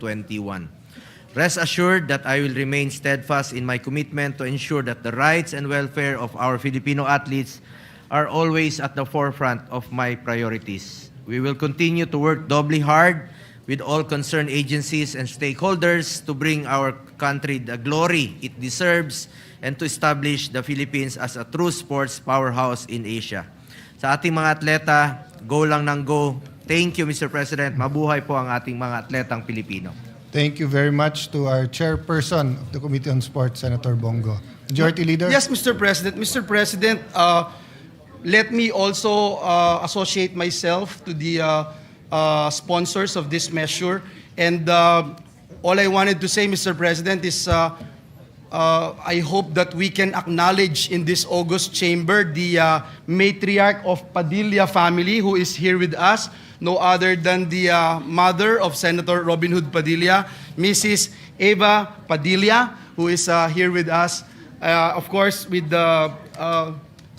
Rest assured that I will remain steadfast in my commitment to ensure that the rights and welfare of our Filipino athletes are always at the forefront of my priorities. We will continue to work doubly hard with all concerned agencies and stakeholders to bring our country the glory it deserves and to establish the Philippines as a true sports powerhouse in Asia. Sa ating mga atleta, go lang ng go. Thank you, Mr. President. Mabuhay po ang ating mga atletang Pilipino. Thank you very much to our chairperson of the Committee on Sports, Senator Bongo. Majority Leader? Yes, Mr. President. Mr. President, let me also associate myself to the sponsors of this measure. And all I wanted to say, Mr. President, is I hope that we can acknowledge in this August chamber the matriarch of Padilla family who is here with us, no other than the mother of Senator Robin Hood Padilla, Mrs. Eva Padilla, who is here with us. Of course, with the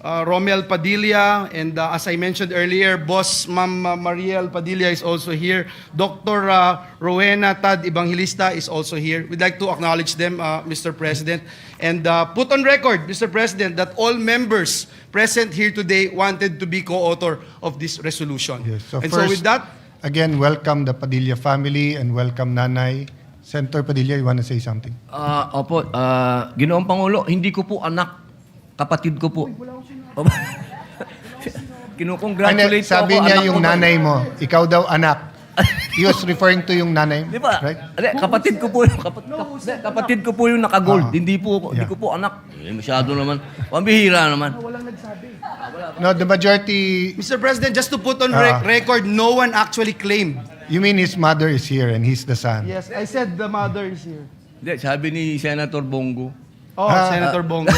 Romel Padilla, and as I mentioned earlier, Boss Ma'am Mariel Padilla is also here. Dr. Rowena Tad Evangelista is also here. We'd like to acknowledge them, Mr. President, and put on record, Mr. President, that all members present here today wanted to be co-author of this resolution. Yes. So and first, so with that, again, welcome the Padilla family and welcome Nanay. Senator Padilla, you want to say something? Opo, Ginoong Pangulo, hindi ko po anak, kapatid ko po. Kinukongratulate ko Sabi ako, niya anak yung ko ba? nanay mo, ikaw daw anak. He was referring to yung nanay mo, Di ba? right? Kapatid ko po yung kapatid ko po yung naka-gold. Hindi ko po anak. Masyado naman. Pambihira naman. No, the majority... Mr. President, just to put on record, no one actually claimed. You mean his mother is here and he's the son? Yes, I said the mother is here. Hindi, sabi ni Senator Bongo. Oh, Senator Bongo.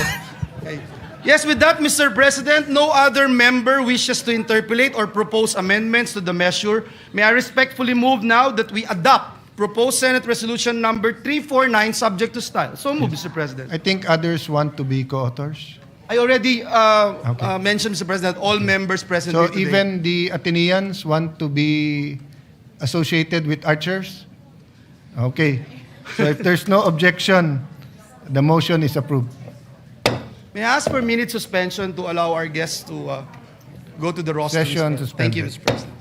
Okay. Yes, with that, Mr. President, no other member wishes to interpolate or propose amendments to the measure. May I respectfully move now that we adopt proposed Senate Resolution number 349 subject to style. So move, Mr. President. I think others want to be co-authors. I already mentioned, Mr. President, all members present So here today. even the Ateneans want to be associated with archers? Okay. So if there's no objection, the motion is approved. May I ask for a minute suspension to allow our guests to go to the rostrum? Session Thank you, suspended. Mr. President.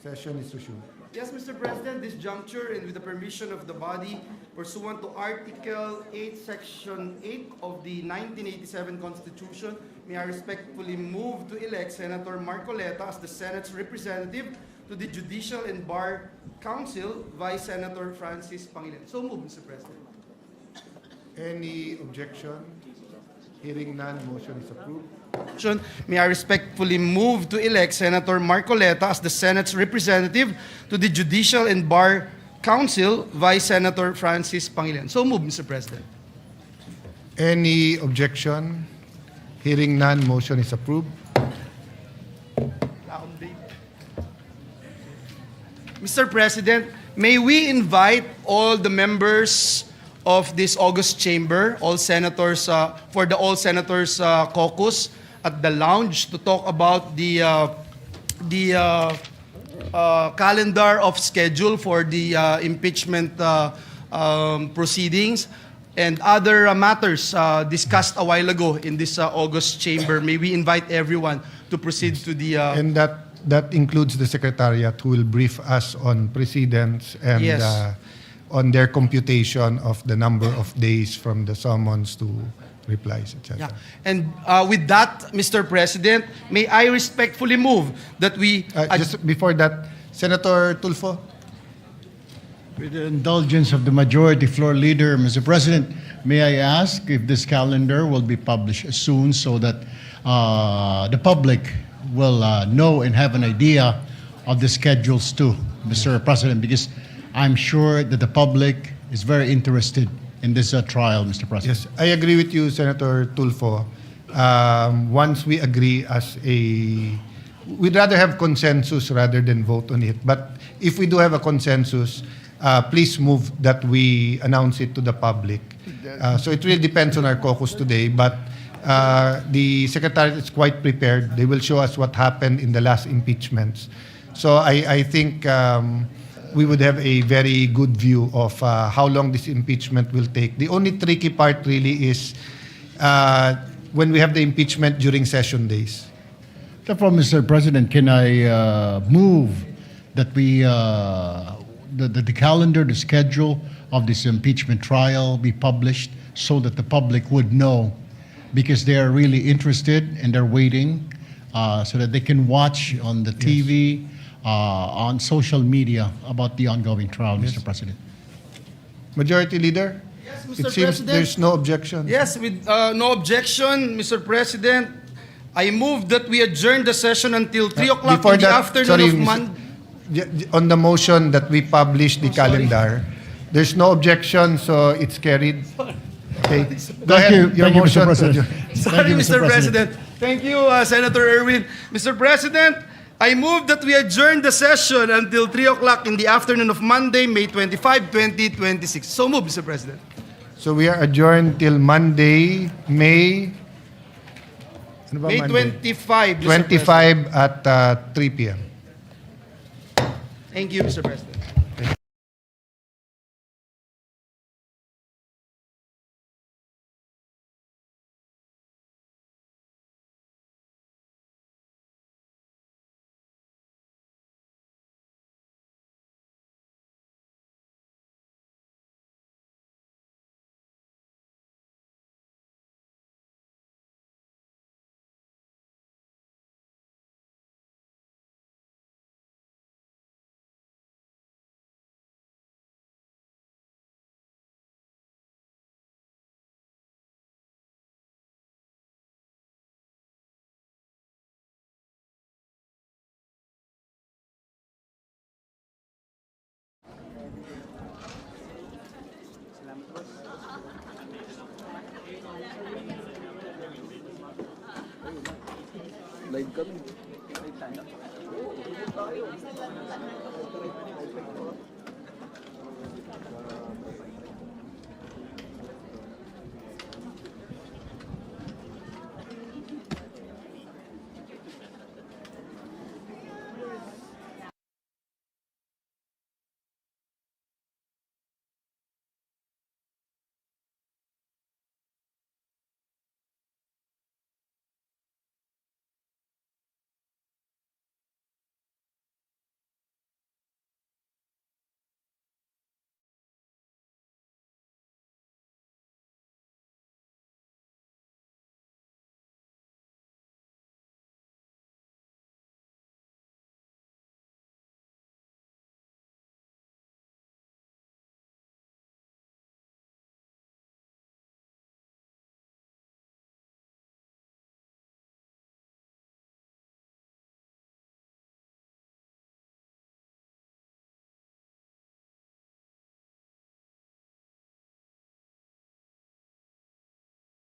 Session is resumed. Yes, Mr. President, this juncture and with the permission of the body pursuant to Article 8, Section 8 of the 1987 Constitution, may I respectfully move to elect Senator Marcoleta as the Senate's representative to the Judicial and Bar Council, Vice Senator Francis Pangilinan. So move, Mr. President. Any objection? Hearing none, motion is approved. May I respectfully move to elect Senator Marcoleta as the Senate's representative to the Judicial and Bar Council, Vice Senator Francis Pangilinan. So move, Mr. President. Any objection? Hearing none, motion is approved. Mr. President, may we invite all the members of this August chamber, all senators, for the All Senators Caucus at the lounge to talk about the calendar of schedule for the impeachment proceedings and other matters discussed a while ago in this August chamber. May we invite everyone to proceed to the... And that includes the Secretariat who will brief us on precedents and Yes. On their computation of the number of days from the summons to replies, etc. Yeah. And with that, Mr. President, may I respectfully move that we... Just before that, Senator Tulfo. With the indulgence of the majority floor leader, Mr. President, may I ask if this calendar will be published soon so that the public will know and have an idea of the schedules too, Mr. President, because I'm sure that the public is very interested in this trial, Mr. President. Yes, I agree with you, Senator Tulfo. Once we agree we'd rather have consensus rather than vote on it. But if we do have a consensus, please move that we announce it to the public. So it really depends on our caucus today, but the Secretariat is quite prepared. They will show us what happened in the last impeachments. So I think we would have a very good view of how long this impeachment will take. The only tricky part really is when we have the impeachment during session days. Therefore, Mr. President, can I move that we the calendar, the schedule of this impeachment trial be published so that the public would know, because they are really interested and they're waiting so that they can watch on the TV on social media about the ongoing trial, Mr. President. Majority Leader? Yes, Mr. It seems President. there's no objection. Yes, with no objection, Mr. President, I move that we adjourn the session until 3 o'clock Before in the that, afternoon sorry, of Mr. Monday. On the motion that we publish the calendar, there's no objection, so it's carried. Okay. Go ahead. Your Thank you, Mr. motion. President. Sorry, Thank you, Mr. President. Thank you, Senator Erwin. Mr. President, I move that we adjourn the session until 3 o'clock in the afternoon of Monday, May 25, 2026. So move, Mr. President. So we are adjourned till Monday, May ano ba May Monday? 25, Mr. President. 25 at 3 p.m. Thank you, Mr. President. Live kami.